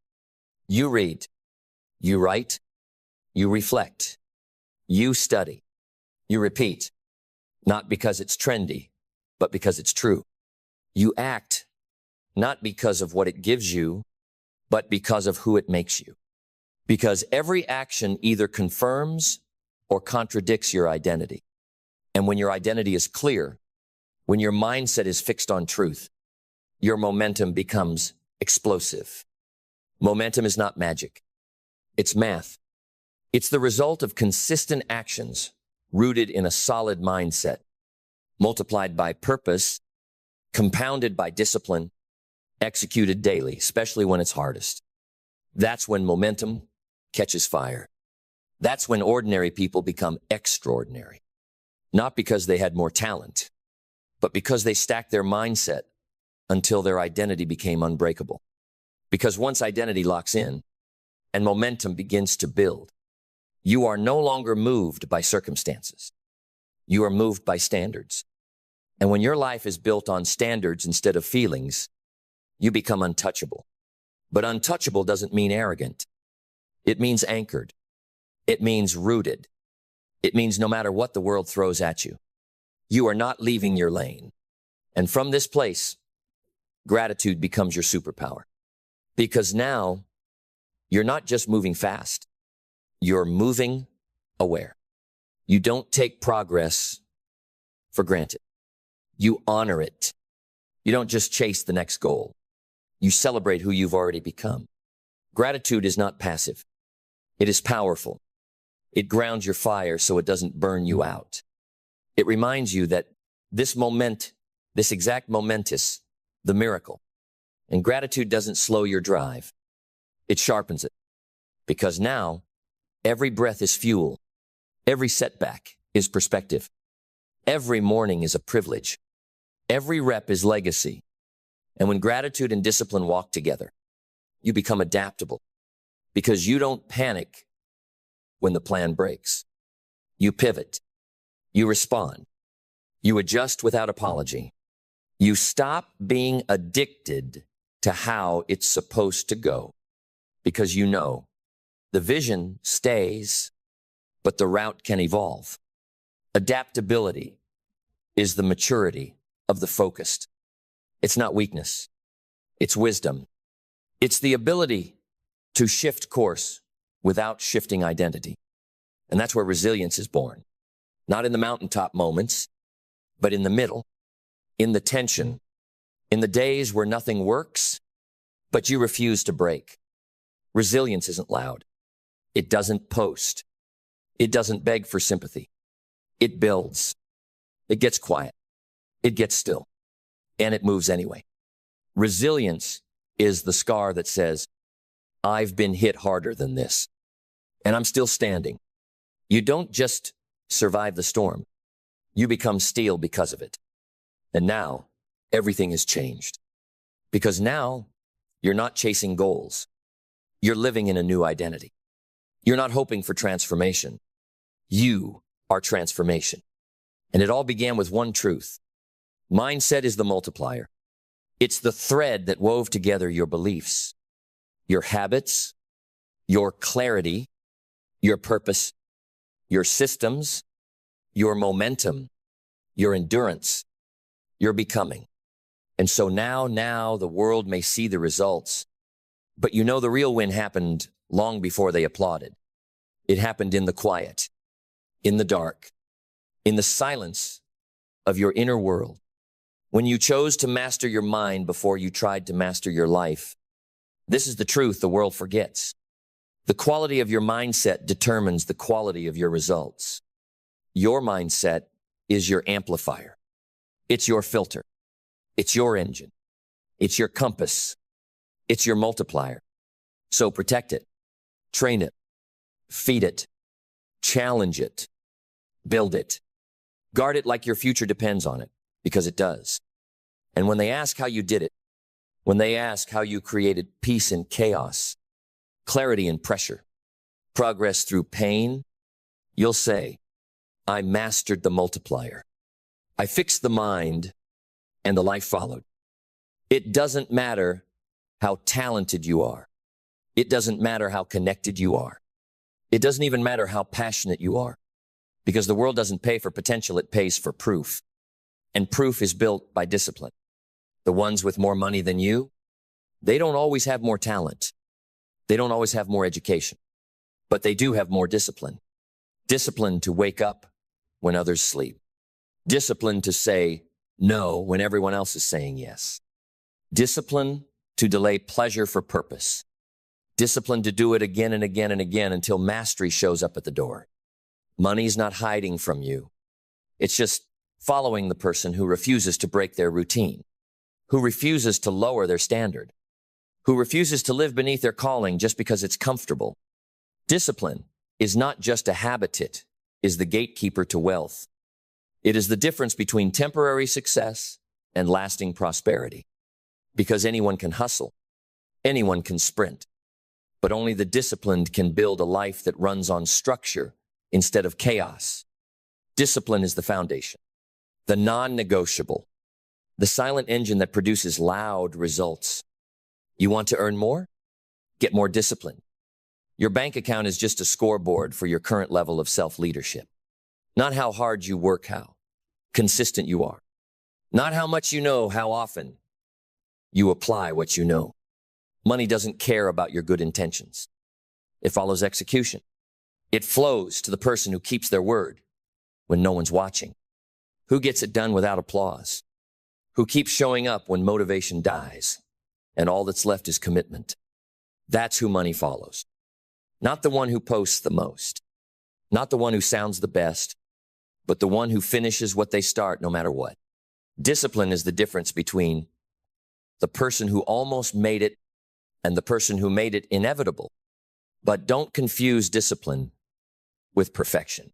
Speaker 1: You read, you write, you reflect, you study, you repeat, not because it's trendy, but because it's true. You act, not because of what it gives you, but because of who it makes you. Because every action either confirms or contradicts your identity. And when your identity is clear, when your mindset is fixed on truth, your momentum becomes explosive. Momentum is not magic. It's math. It's the result of consistent actions rooted in a solid mindset, multiplied by purpose, compounded by discipline, executed daily, especially when it's hardest. That's when momentum catches fire. That's when ordinary people become extraordinary. Not because they had more talent, but because they stacked their mindset until their identity became unbreakable. Because once identity locks in and momentum begins to build, you are no longer moved by circumstances. You are moved by standards. And when your life is built on standards instead of feelings, you become untouchable. But untouchable doesn't mean arrogant. It means anchored. It means rooted. It means no matter what the world throws at you, you are not leaving your lane. And from this place, gratitude becomes your superpower. Because now, you're not just moving fast. You're moving aware. You don't take progress for granted. You honor it. You don't just chase the next goal. You celebrate who you've already become. Gratitude is not passive. It is powerful. It grounds your fire so it doesn't burn you out. It reminds you that this exact momentous, the miracle. And gratitude doesn't slow your drive. It sharpens it. Because now, every breath is fuel. Every setback is perspective. Every morning is a privilege. Every rep is legacy. And when gratitude and discipline walk together, you become adaptable. Because you don't panic when the plan breaks. You pivot. You respond. You adjust without apology. You stop being addicted to how it's supposed to go. Because you know the vision stays, but the route can evolve. Adaptability is the maturity of the focused. It's not weakness. It's wisdom. It's the ability to shift course without shifting identity. And that's where resilience is born. Not in the mountaintop moments, but in the middle, in the tension, in the days where nothing works, but you refuse to break. Resilience isn't loud. It doesn't post. It doesn't beg for sympathy. It builds. It gets quiet. It gets still. And it moves anyway. Resilience is the scar that says, I've been hit harder than this, and I'm still standing. You don't just survive the storm. You become steel because of it. And now, everything has changed. Because now, you're not chasing goals. You're living in a new identity. You're not hoping for transformation. You are transformation. And it all began with one truth. Mindset is the multiplier. It's the thread that wove together your beliefs, your habits, your clarity, your purpose, your systems, your momentum, your endurance, your becoming. And so now the world may see the results, but you know the real win happened long before they applauded. It happened in the quiet, in the dark, in the silence of your inner world. When you chose to master your mind before you tried to master your life, this is the truth the world forgets. The quality of your mindset determines the quality of your results. Your mindset is your amplifier. It's your filter. It's your engine. It's your compass. It's your multiplier. So protect it, train it, feed it, challenge it, build it. Guard it like your future depends on it, because it does. And when they ask how you did it, when they ask how you created peace in chaos, clarity in pressure, progress through pain, you'll say, I mastered the multiplier. I fixed the mind, and the life followed. It doesn't matter how talented you are. It doesn't matter how connected you are. It doesn't even matter how passionate you are, because the world doesn't pay for potential, it pays for proof. And proof is built by discipline. The ones with more money than you, they don't always have more talent. They don't always have more education, but they do have more discipline. Discipline to wake up when others sleep. Discipline to say no when everyone else is saying yes. Discipline to delay pleasure for purpose. Discipline to do it again and again and again until mastery shows up at the door. Money's not hiding from you. It's just following the person who refuses to break their routine, who refuses to lower their standard, who refuses to live beneath their calling just because it's comfortable. Discipline is not just a habit, it is the gatekeeper to wealth. It is the difference between temporary success and lasting prosperity. Because anyone can hustle, anyone can sprint, but only the disciplined can build a life that runs on structure instead of chaos. Discipline is the foundation, the non-negotiable, the silent engine that produces loud results. You want to earn more? Get more discipline. Your bank account is just a scoreboard for your current level of self-leadership. Not how hard you work, how consistent you are. Not how much you know, how often you apply what you know. Money doesn't care about your good intentions. It follows execution. It flows to the person who keeps their word when no one's watching, who gets it done without applause, who keeps showing up when motivation dies, and all that's left is commitment. That's who money follows. Not the one who posts the most, not the one who sounds the best, but the one who finishes what they start no matter what. Discipline is the difference between the person who almost made it and the person who made it inevitable. But don't confuse discipline with perfection.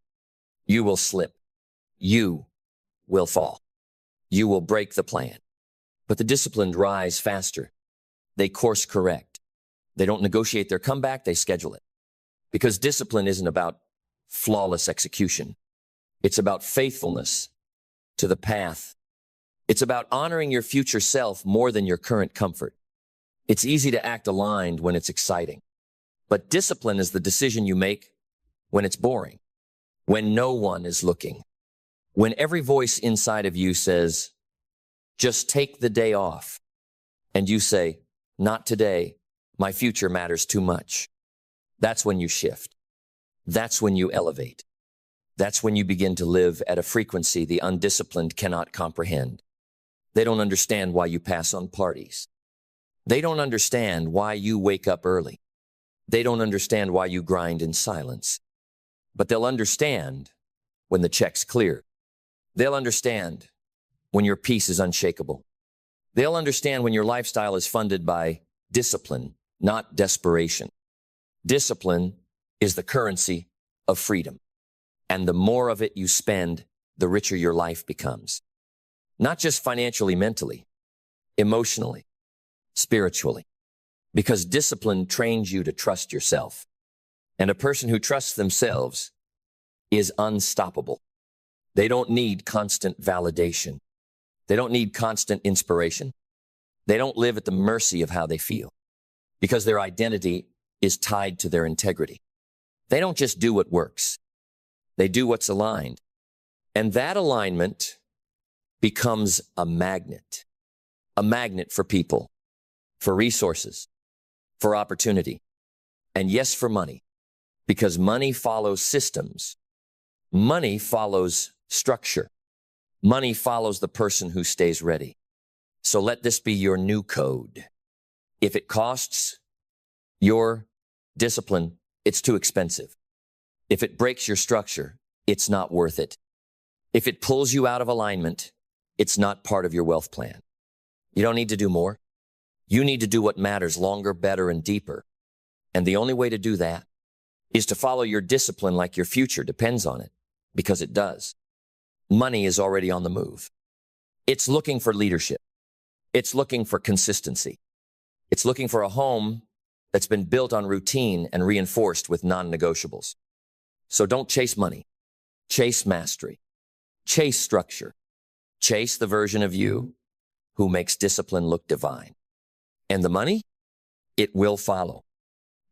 Speaker 1: You will slip. You will fall. You will break the plan. But the disciplined rise faster. They course correct. They don't negotiate their comeback, they schedule it. Because discipline isn't about flawless execution. It's about faithfulness to the path. It's about honoring your future self more than your current comfort. It's easy to act aligned when it's exciting. But discipline is the decision you make when it's boring, when no one is looking, when every voice inside of you says, just take the day off. And you say, not today. My future matters too much. That's when you shift. That's when you elevate. That's when you begin to live at a frequency the undisciplined cannot comprehend. They don't understand why you pass on parties. They don't understand why you wake up early. They don't understand why you grind in silence. but they'll understand when the check's clear. They'll understand when your peace is unshakable. They'll understand when your lifestyle is funded by discipline, not desperation. Discipline is the currency of freedom. And the more of it you spend, the richer your life becomes. Not just financially, mentally, emotionally, spiritually. Because discipline trains you to trust yourself. And a person who trusts themselves is unstoppable. They don't need constant validation. They don't need constant inspiration. They don't live at the mercy of how they feel because their identity is tied to their integrity. They don't just do what works. They do what's aligned. And that alignment becomes a magnet for people, for resources, for opportunity, and yes, for money, because money follows systems. Money follows structure. Money follows the person who stays ready. So let this be your new code. If it costs your discipline, it's too expensive. If it breaks your structure, it's not worth it. If it pulls you out of alignment, it's not part of your wealth plan. You don't need to do more. You need to do what matters longer, better, and deeper. And the only way to do that is to follow your discipline like your future depends on it, because it does. Money is already on the move. It's looking for leadership. It's looking for consistency. It's looking for a home that's been built on routine and reinforced with non-negotiables. So don't chase money. Chase mastery. Chase structure. Chase the version of you who makes discipline look divine. And the money? It will follow.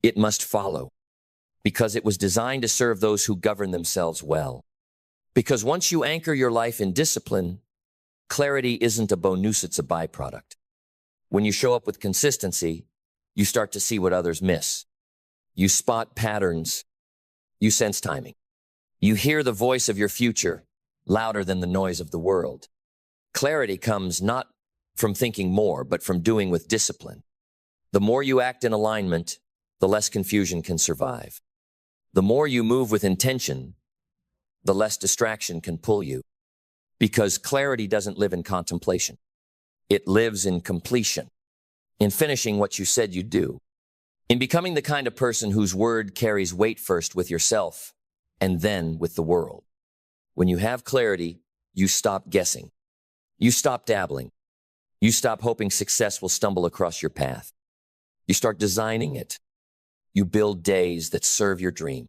Speaker 1: It must follow because it was designed to serve those who govern themselves well. Because once you anchor your life in discipline, clarity isn't a bonus, it's a byproduct. When you show up with consistency, you start to see what others miss. You spot patterns. You sense timing. You hear the voice of your future louder than the noise of the world. Clarity comes not from thinking more, but from doing with discipline. The more you act in alignment, the less confusion can survive. The more you move with intention, the less distraction can pull you. Because clarity doesn't live in contemplation. It lives in completion, in finishing what you said you'd do, in becoming the kind of person whose word carries weight first with yourself and then with the world. When you have clarity, you stop guessing. You stop dabbling. You stop hoping success will stumble across your path. You start designing it. You build days that serve your dream.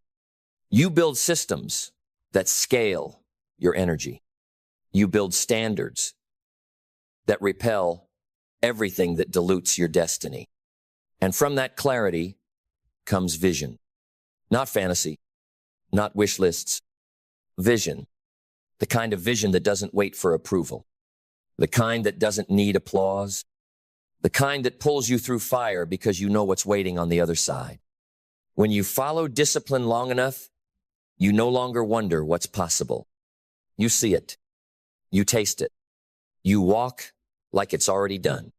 Speaker 1: You build systems that scale your energy. You build standards that repel everything that dilutes your destiny. And from that clarity comes vision. Not fantasy, not wish lists. Vision. The kind of vision that doesn't wait for approval. The kind that doesn't need applause. The kind that pulls you through fire because you know what's waiting on the other side. When you follow discipline long enough, you no longer wonder what's possible. You see it. You taste it. You walk like it's already done.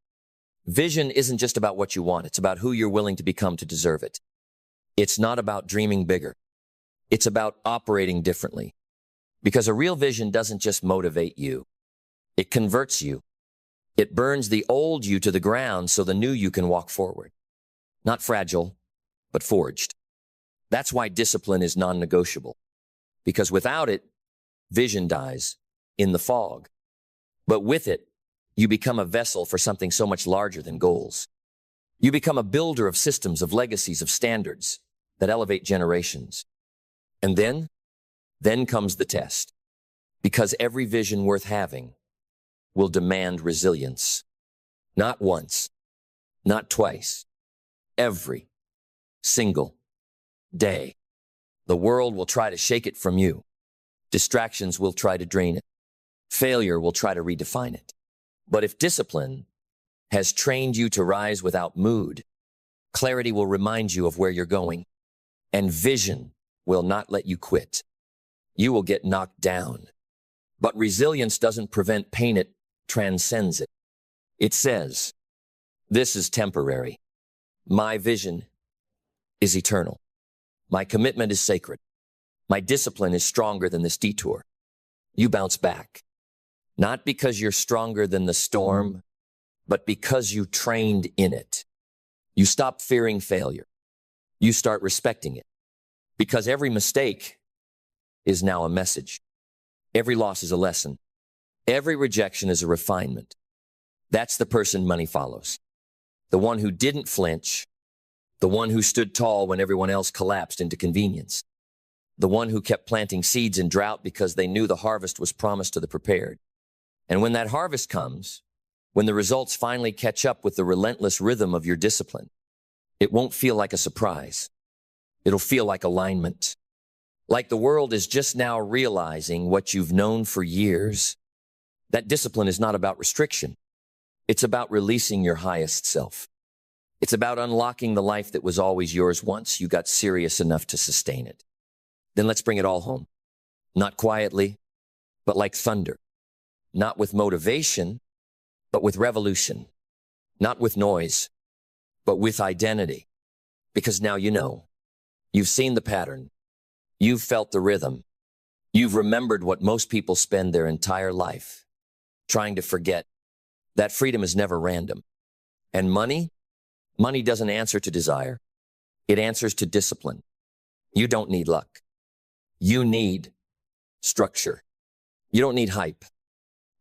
Speaker 1: Vision isn't just about what you want. It's about who you're willing to become to deserve it. It's not about dreaming bigger. It's about operating differently. Because a real vision doesn't just motivate you. It converts you. It burns the old you to the ground so the new you can walk forward. Not fragile, but forged. That's why discipline is non-negotiable. Because without it, vision dies in the fog. But with it, you become a vessel for something so much larger than goals. You become a builder of systems, of legacies, of standards that elevate generations. And then comes the test. Because every vision worth having will demand resilience. Not once, not twice, every single day. The world will try to shake it from you. Distractions will try to drain it. Failure will try to redefine it. But if discipline has trained you to rise without mood, clarity will remind you of where you're going, and vision will not let you quit. You will get knocked down. But resilience doesn't prevent pain, it transcends it. It says, this is temporary. My vision is eternal. My commitment is sacred. My discipline is stronger than this detour. You bounce back. Not because you're stronger than the storm, but because you trained in it. You stop fearing failure. You start respecting it. Because every mistake is now a message. Every loss is a lesson. Every rejection is a refinement. That's the person money follows. The one who didn't flinch. The one who stood tall when everyone else collapsed into convenience. The one who kept planting seeds in drought because they knew the harvest was promised to the prepared. And when that harvest comes, when the results finally catch up with the relentless rhythm of your discipline, it won't feel like a surprise. It'll feel like alignment. Like the world is just now realizing what you've known for years. That discipline is not about restriction. It's about releasing your highest self. It's about unlocking the life that was always yours once you got serious enough to sustain it. Then let's bring it all home. Not quietly, but like thunder. Not with motivation, but with revolution. Not with noise, but with identity. Because now you know. You've seen the pattern. You've felt the rhythm. You've remembered what most people spend their entire life trying to forget. That freedom is never random. And money doesn't answer to desire. It answers to discipline. You don't need luck. You need structure. You don't need hype.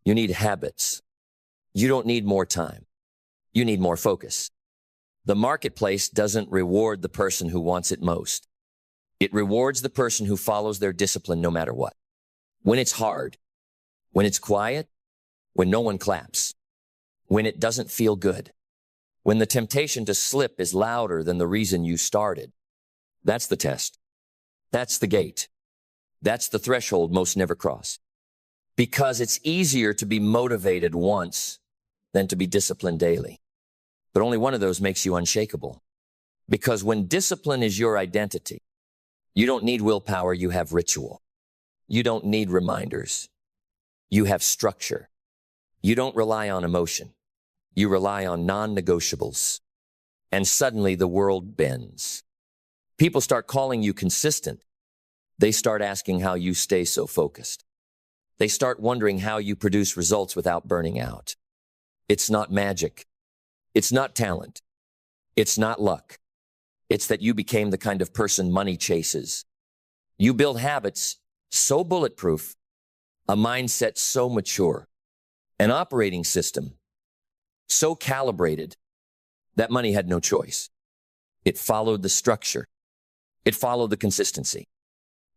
Speaker 1: You need habits. You don't need more time. You need more focus. The marketplace doesn't reward the person who wants it most. It rewards the person who follows their discipline no matter what. When it's hard, when it's quiet, when no one claps, when it doesn't feel good, when the temptation to slip is louder than the reason you started. That's the test. That's the gate. That's the threshold most never cross. Because it's easier to be motivated once than to be disciplined daily. But only one of those makes you unshakable. Because when discipline is your identity, you don't need willpower, you have ritual. You don't need reminders. You have structure. You don't rely on emotion. You rely on non-negotiables. And suddenly the world bends. People start calling you consistent. They start asking how you stay so focused. They start wondering how you produce results without burning out. It's not magic. It's not talent. It's not luck. It's that you became the kind of person money chases. You build habits so bulletproof, a mindset so mature, an operating system so calibrated that money had no choice. It followed the structure. It followed the consistency.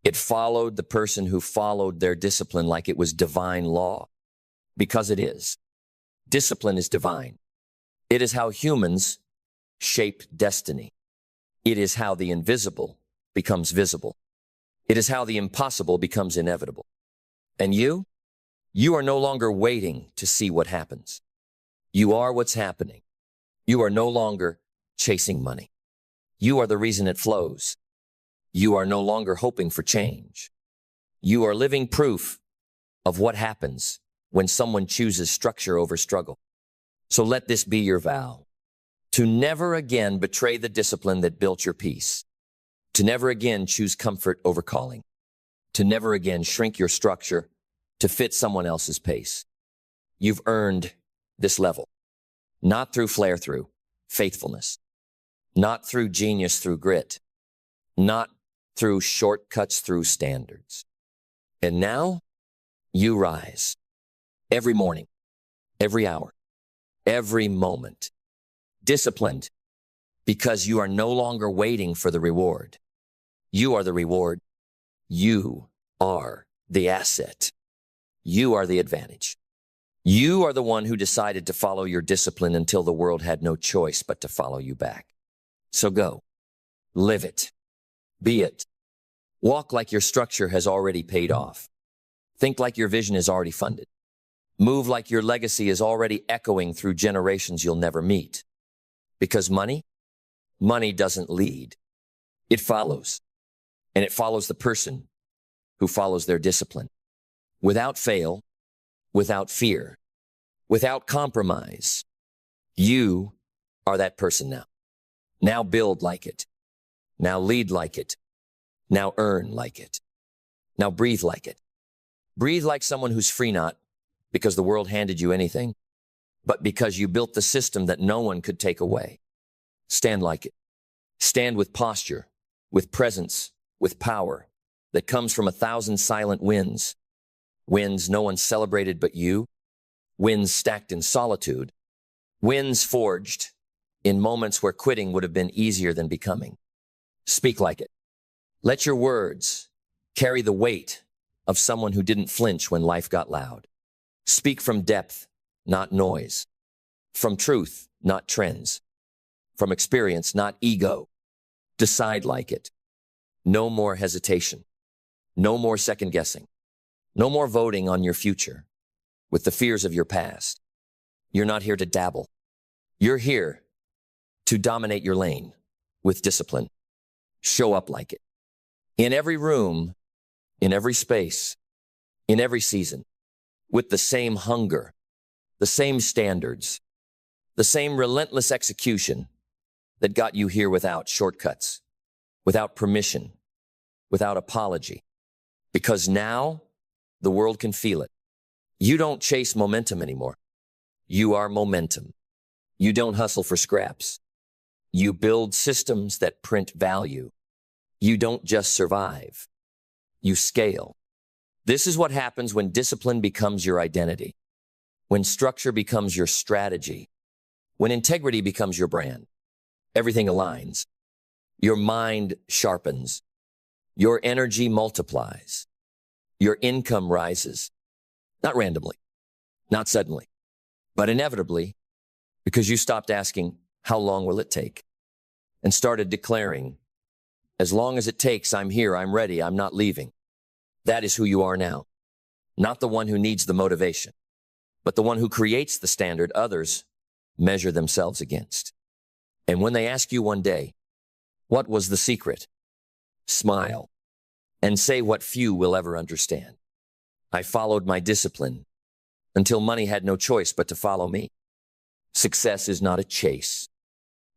Speaker 1: It followed the person who followed their discipline like it was divine law. Because it is. Discipline is divine. It is how humans shape destiny. It is how the invisible becomes visible. It is how the impossible becomes inevitable. And you are no longer waiting to see what happens. You are what's happening. You are no longer chasing money. You are the reason it flows. You are no longer hoping for change. You are living proof of what happens when someone chooses structure over struggle. So let this be your vow. To never again betray the discipline that built your peace. To never again choose comfort over calling. To never again shrink your structure to fit someone else's pace. You've earned this level. Not through flare through faithfulness. Not through genius through grit. Not through shortcuts through standards. And now you rise. Every morning, every hour, every moment. Disciplined because you are no longer waiting for the reward. You are the reward. You are the asset. You are the advantage. You are the one who decided to follow your discipline until the world had no choice but to follow you back. So go. Live it. Be it. Walk like your structure has already paid off. Think like your vision is already funded. Move like your legacy is already echoing through generations you'll never meet. Because money doesn't lead. It follows. And it follows the person who follows their discipline. Without fail, without fear, without compromise. You are that person now. Now build like it. Now lead like it. Now earn like it. Now breathe like it. Breathe like someone who's free, not because the world handed you anything, but because you built the system that no one could take away. Stand like it. Stand with posture, with presence, with power that comes from 1,000 silent wins. Wins no one celebrated but you. Wins stacked in solitude. Wins forged in moments where quitting would have been easier than becoming. Speak like it. Let your words carry the weight of someone who didn't flinch when life got loud. Speak from depth, not noise. From truth, not trends. From experience, not ego. Decide like it. No more hesitation. No more second guessing. No more voting on your future with the fears of your past. You're not here to dabble. You're here to dominate your lane with discipline. Show up like it. In every room, in every space, in every season, with the same hunger, the same standards, the same relentless execution that got you here without shortcuts, without permission, without apology. Because now the world can feel it. You don't chase momentum anymore. You are momentum. You don't hustle for scraps. You build systems that print value. You don't just survive. You scale. This is what happens when discipline becomes your identity, when structure becomes your strategy, when integrity becomes your brand. Everything aligns. Your mind sharpens. Your energy multiplies. Your income rises. Not randomly, not suddenly, but inevitably, because you stopped asking, how long will it take? And started declaring, as long as it takes, I'm here, I'm ready, I'm not leaving. That is who you are now. Not the one who needs the motivation, but the one who creates the standard others measure themselves against. And when they ask you one day, what was the secret? Smile and say what few will ever understand. I followed my discipline until money had no choice but to follow me. Success is not a chase.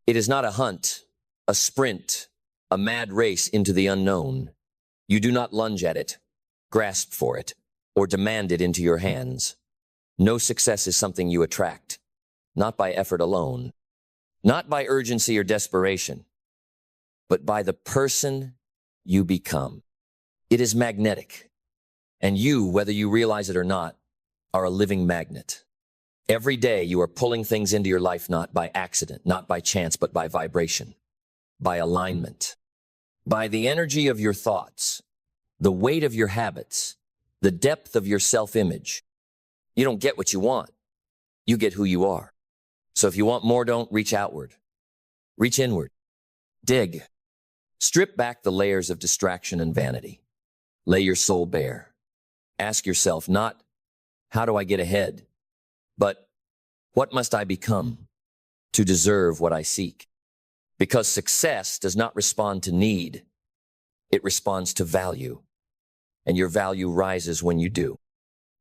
Speaker 1: It is not a hunt, a sprint, a mad race into the unknown. You do not lunge at it, grasp for it, or demand it into your hands. No success is something you attract, not by effort alone, not by urgency or desperation, but by the person you become. It is magnetic. And you, whether you realize it or not, are a living magnet. Every day you are pulling things into your life not by accident, not by chance, but by vibration, by alignment, by the energy of your thoughts, the weight of your habits, the depth of your self-image. You don't get what you want. You get who you are. So if you want more, don't reach outward. Reach inward. Dig. Strip back the layers of distraction and vanity. Lay your soul bare. Ask yourself not, how do I get ahead? But what must I become to deserve what I seek? Because success does not respond to need. It responds to value. And your value rises when you do.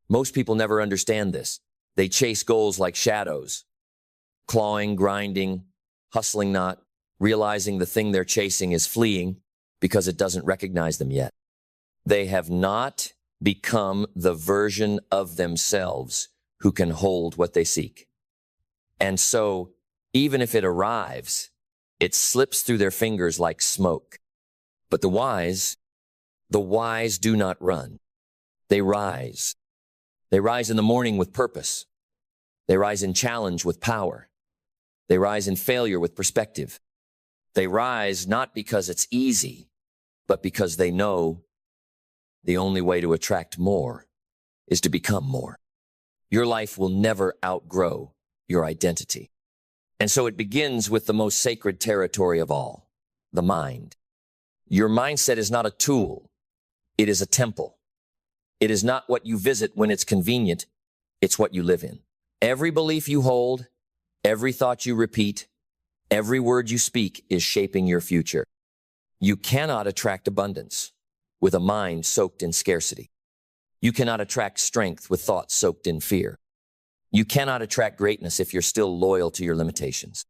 Speaker 1: Most people never understand this. They chase goals like shadows, clawing, grinding, hustling not, realizing the thing they're chasing is fleeing because it doesn't recognize them yet. They have not become the version of themselves who can hold what they seek. And so, even if it arrives, it slips through their fingers like smoke. But the wise do not run. They rise. They rise in the morning with purpose. They rise in challenge with power. They rise in failure with perspective. They rise not because it's easy, but because they know the only way to attract more is to become more. Your life will never outgrow your identity. And so it begins with the most sacred territory of all, the mind. Your mindset is not a tool. It is a temple. It is not what you visit when it's convenient. It's what you live in. Every belief you hold, every thought you repeat, every word you speak is shaping your future. You cannot attract abundance with a mind soaked in scarcity. You cannot attract strength with thoughts soaked in fear. You cannot attract greatness if you're still loyal to your limitations.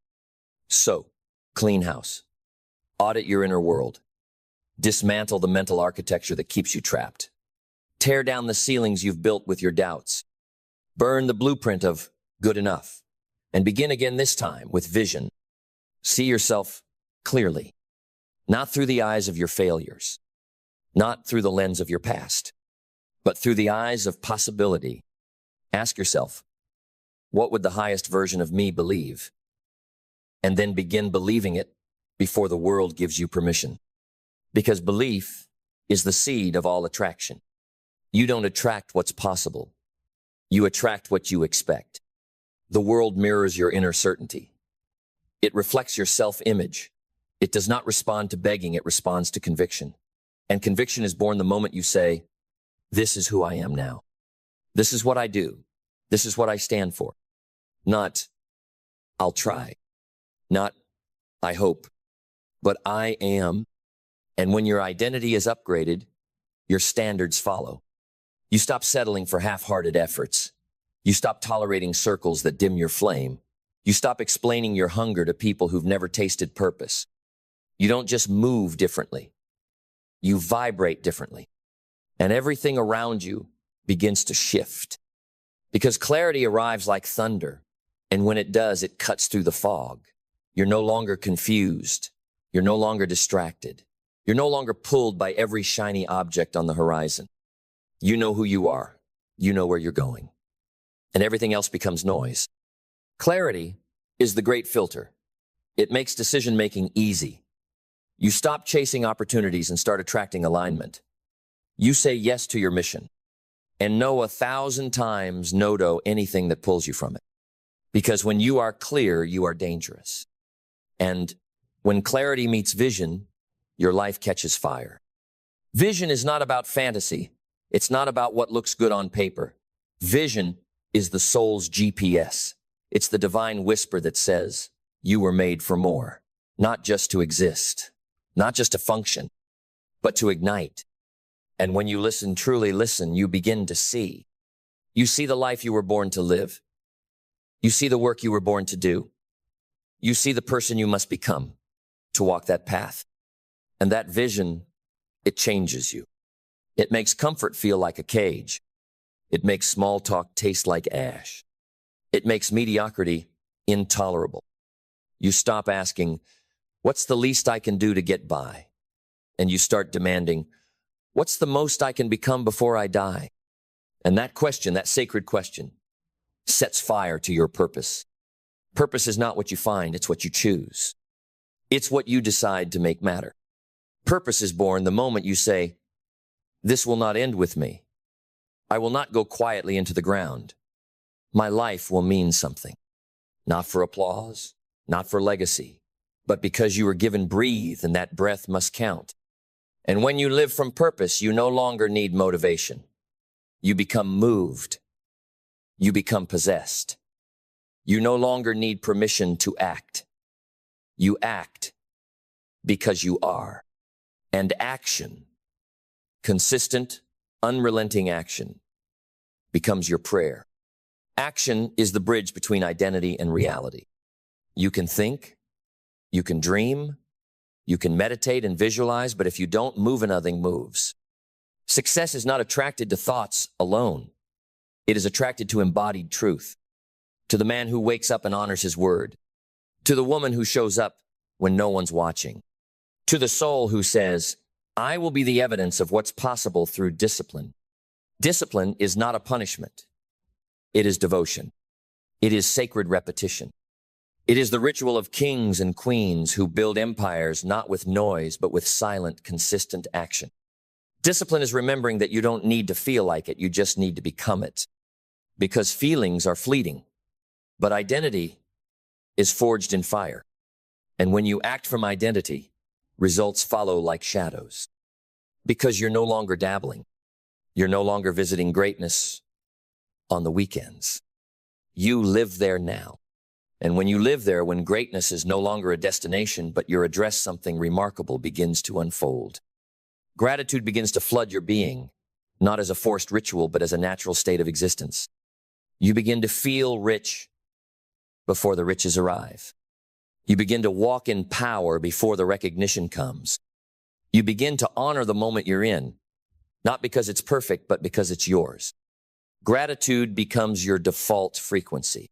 Speaker 1: So, clean house. Audit your inner world. Dismantle the mental architecture that keeps you trapped. Tear down the ceilings you've built with your doubts. Burn the blueprint of good enough. And begin again this time with vision. See yourself clearly, not through the eyes of your failures, not through the lens of your past, but through the eyes of possibility. Ask yourself, what would the highest version of me believe? And then begin believing it before the world gives you permission. Because belief is the seed of all attraction. You don't attract what's possible. You attract what you expect. The world mirrors your inner certainty. It reflects your self-image. It does not respond to begging, it responds to conviction. And conviction is born the moment you say, this is who I am now. This is what I do. This is what I stand for. Not, I'll try. Not, I hope. But I am. And when your identity is upgraded, your standards follow. You stop settling for half-hearted efforts. You stop tolerating circles that dim your flame. You stop explaining your hunger to people who've never tasted purpose. You don't just move differently. You vibrate differently. And everything around you begins to shift. Because clarity arrives like thunder. And when it does, it cuts through the fog. You're no longer confused. You're no longer distracted. You're no longer pulled by every shiny object on the horizon. You know who you are. You know where you're going. And everything else becomes noise. Clarity is the great filter. It makes decision-making easy. You stop chasing opportunities and start attracting alignment. You say yes to your mission and no 1,000 times no to anything that pulls you from it. Because when you are clear, you are dangerous. And when clarity meets vision, your life catches fire. Vision is not about fantasy. It's not about what looks good on paper. Vision is the soul's GPS. It's the divine whisper that says, you were made for more, not just to exist, not just to function, but to ignite. And when you listen, truly listen, you begin to see. You see the life you were born to live. You see the work you were born to do. You see the person you must become to walk that path. And that vision, it changes you. It makes comfort feel like a cage. It makes small talk taste like ash. It makes mediocrity intolerable. You stop asking, what's the least I can do to get by? And you start demanding, what's the most I can become before I die? And that question, that sacred question, sets fire to your purpose. Purpose is not what you find, it's what you choose. It's what you decide to make matter. Purpose is born the moment you say, this will not end with me. I will not go quietly into the ground. My life will mean something. Not for applause, not for legacy, but because you were given breathe and that breath must count. And when you live from purpose, you no longer need motivation. You become moved. You become possessed. You no longer need permission to act. You act because you are. And action, consistent, unrelenting action, becomes your prayer. Action is the bridge between identity and reality. You can think, you can dream, you can meditate and visualize, but if you don't move, nothing moves. Success is not attracted to thoughts alone. It is attracted to embodied truth, to the man who wakes up and honors his word, to the woman who shows up when no one's watching, to the soul who says, I will be the evidence of what's possible through discipline. Discipline is not a punishment. It is devotion. It is sacred repetition. It is the ritual of kings and queens who build empires not with noise, but with silent, consistent action. Discipline is remembering that you don't need to feel like it, you just need to become it. Because feelings are fleeting, but identity is forged in fire. And when you act from identity, results follow like shadows. Because you're no longer dabbling. You're no longer visiting greatness on the weekends. You live there now. And when you live there, when greatness is no longer a destination, but your address, something remarkable begins to unfold. Gratitude begins to flood your being, not as a forced ritual, but as a natural state of existence. You begin to feel rich before the riches arrive. You begin to walk in power before the recognition comes. You begin to honor the moment you're in, Not because it's perfect, but because it's yours. Gratitude becomes your default frequency.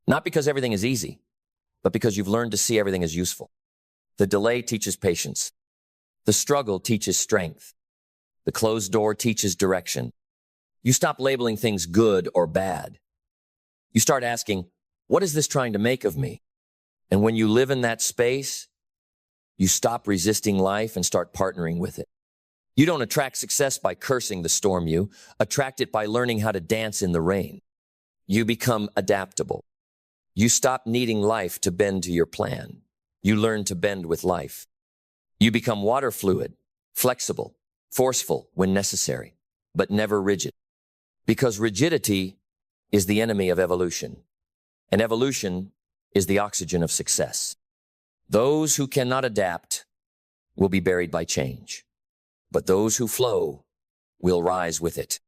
Speaker 1: Not because everything is easy, but because you've learned to see everything as useful. The delay teaches patience. The struggle teaches strength. The closed door teaches direction. You stop labeling things good or bad. You start asking, what is this trying to make of me? And when you live in that space, you stop resisting life and start partnering with it. You don't attract success by cursing the storm. You attract it by learning how to dance in the rain. You become adaptable. You stop needing life to bend to your plan. You learn to bend with life. You become water fluid, flexible, forceful when necessary, but never rigid. Because rigidity is the enemy of evolution, and evolution is the oxygen of success. Those who cannot adapt will be buried by change, but those who flow will rise with it.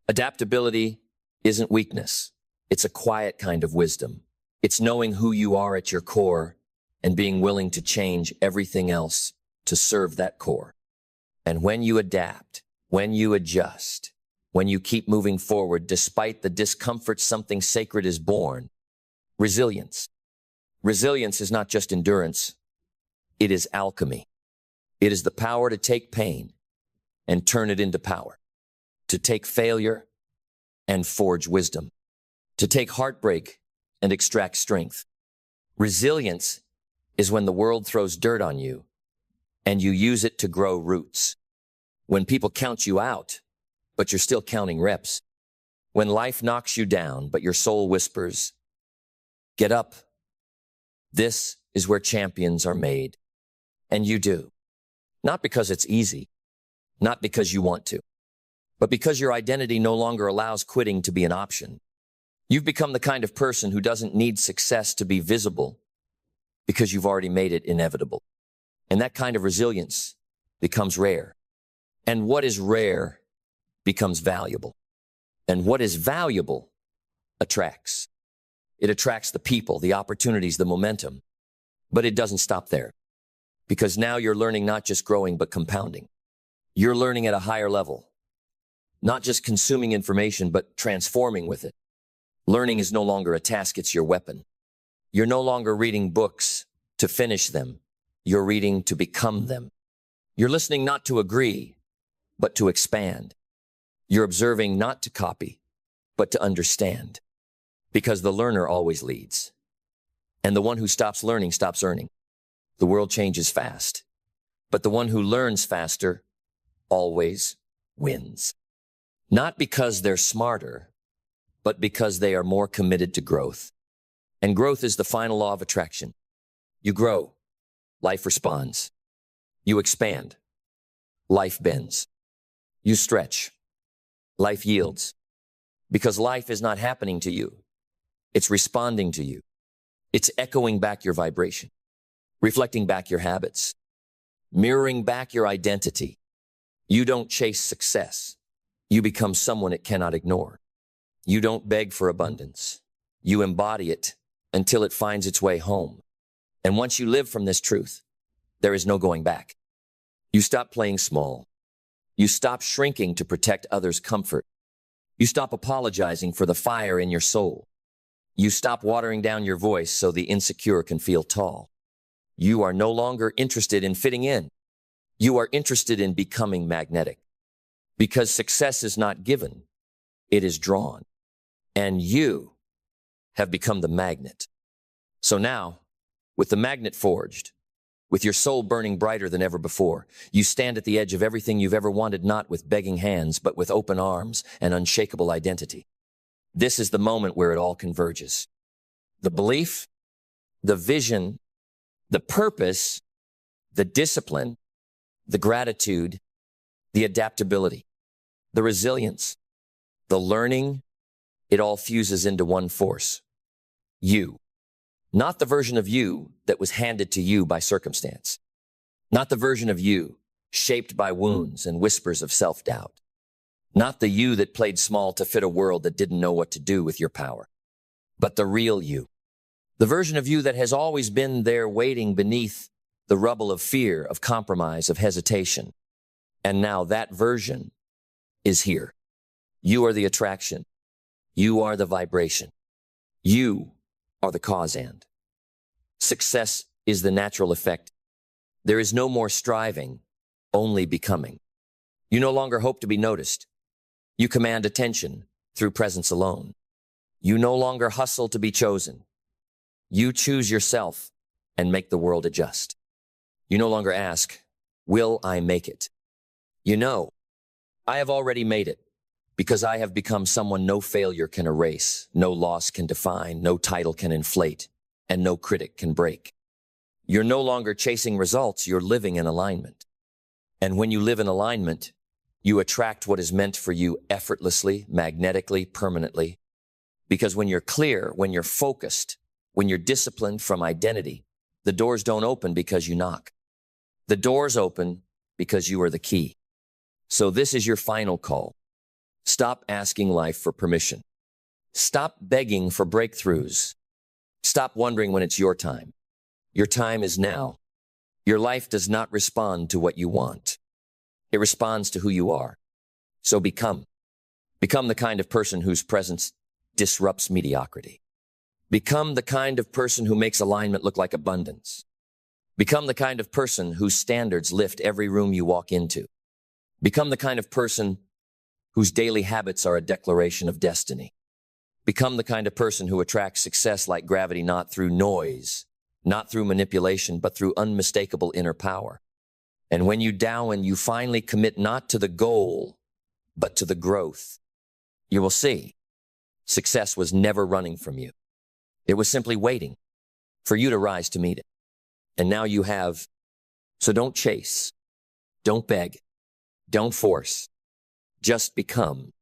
Speaker 1: Adaptability isn't weakness. It's a quiet kind of wisdom. It's knowing who you are at your core and being willing to change everything else to serve that core. And when you adapt, when you adjust, when you keep moving forward despite the discomfort, something sacred is born. Resilience. Resilience is not just endurance. It is alchemy. It is the power to take pain and turn it into power, to take failure and forge wisdom, to take heartbreak and extract strength. Resilience is when the world throws dirt on you and you use it to grow roots. When people count you out, but you're still counting reps. When life knocks you down, but your soul whispers, get up. This is where champions are made. And you do. Not because it's easy, not because you want to, but because your identity no longer allows quitting to be an option. You've become the kind of person who doesn't need success to be visible because you've already made it inevitable. And that kind of resilience becomes rare. And what is rare becomes valuable. And what is valuable attracts. It attracts the people, the opportunities, the momentum. But it doesn't stop there. Because now you're learning not just growing, but compounding. You're learning at a higher level. Not just consuming information, but transforming with it. Learning is no longer a task, it's your weapon. You're no longer reading books to finish them. You're reading to become them. You're listening not to agree, but to expand. You're observing not to copy, but to understand. Because the learner always leads. And the one who stops learning stops earning. The world changes fast, but the one who learns faster always wins. Not because they're smarter, but because they are more committed to growth. And growth is the final law of attraction. You grow, life responds. You expand, life bends. You stretch, life yields. Because life is not happening to you. It's responding to you. It's echoing back your vibration, reflecting back your habits, mirroring back your identity. You don't chase success. You become someone it cannot ignore. You don't beg for abundance. You embody it until it finds its way home. And once you live from this truth, there is no going back. You stop playing small. You stop shrinking to protect others' comfort. You stop apologizing for the fire in your soul. You stop watering down your voice so the insecure can feel tall. You are no longer interested in fitting in. You are interested in becoming magnetic. Because success is not given, it is drawn. And you have become the magnet. So now, with the magnet forged, with your soul burning brighter than ever before, you stand at the edge of everything you've ever wanted, not with begging hands, but with open arms and unshakable identity. This is the moment where it all converges. The belief, the vision, the purpose, the discipline, the gratitude, the adaptability, the resilience, the learning, it all fuses into one force. You. Not the version of you that was handed to you by circumstance. Not the version of you shaped by wounds and whispers of self-doubt. Not the you that played small to fit a world that didn't know what to do with your power. But the real you. The version of you that has always been there waiting beneath the rubble of fear, of compromise, of hesitation. And now that version is here. You are the attraction. You are the vibration. You are the cause and. Success is the natural effect. There is no more striving, only becoming. You no longer hope to be noticed. You command attention through presence alone. You no longer hustle to be chosen. You choose yourself and make the world adjust. You no longer ask, will I make it? You know, I have already made it because I have become someone no failure can erase, no loss can define, no title can inflate, and no critic can break. You're no longer chasing results, you're living in alignment. And when you live in alignment, you attract what is meant for you effortlessly, magnetically, permanently. Because when you're clear, when you're focused, when you're disciplined from identity, the doors don't open because you knock. The doors open because you are the key. So this is your final call. Stop asking life for permission. Stop begging for breakthroughs. Stop wondering when it's your time. Your time is now. Your life does not respond to what you want. It responds to who you are. So become. Become the kind of person whose presence disrupts mediocrity. Become the kind of person who makes alignment look like abundance. Become the kind of person whose standards lift every room you walk into. Become the kind of person whose daily habits are a declaration of destiny. Become the kind of person who attracts success like gravity, not through noise, not through manipulation, but through unmistakable inner power. And when you down and you finally commit not to the goal, but to the growth, you will see success was never running from you. It was simply waiting for you to rise to meet it. And now you have. So don't chase, don't beg, don't force, just become.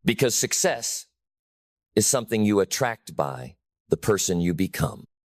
Speaker 1: Because success is something you attract by the person you become.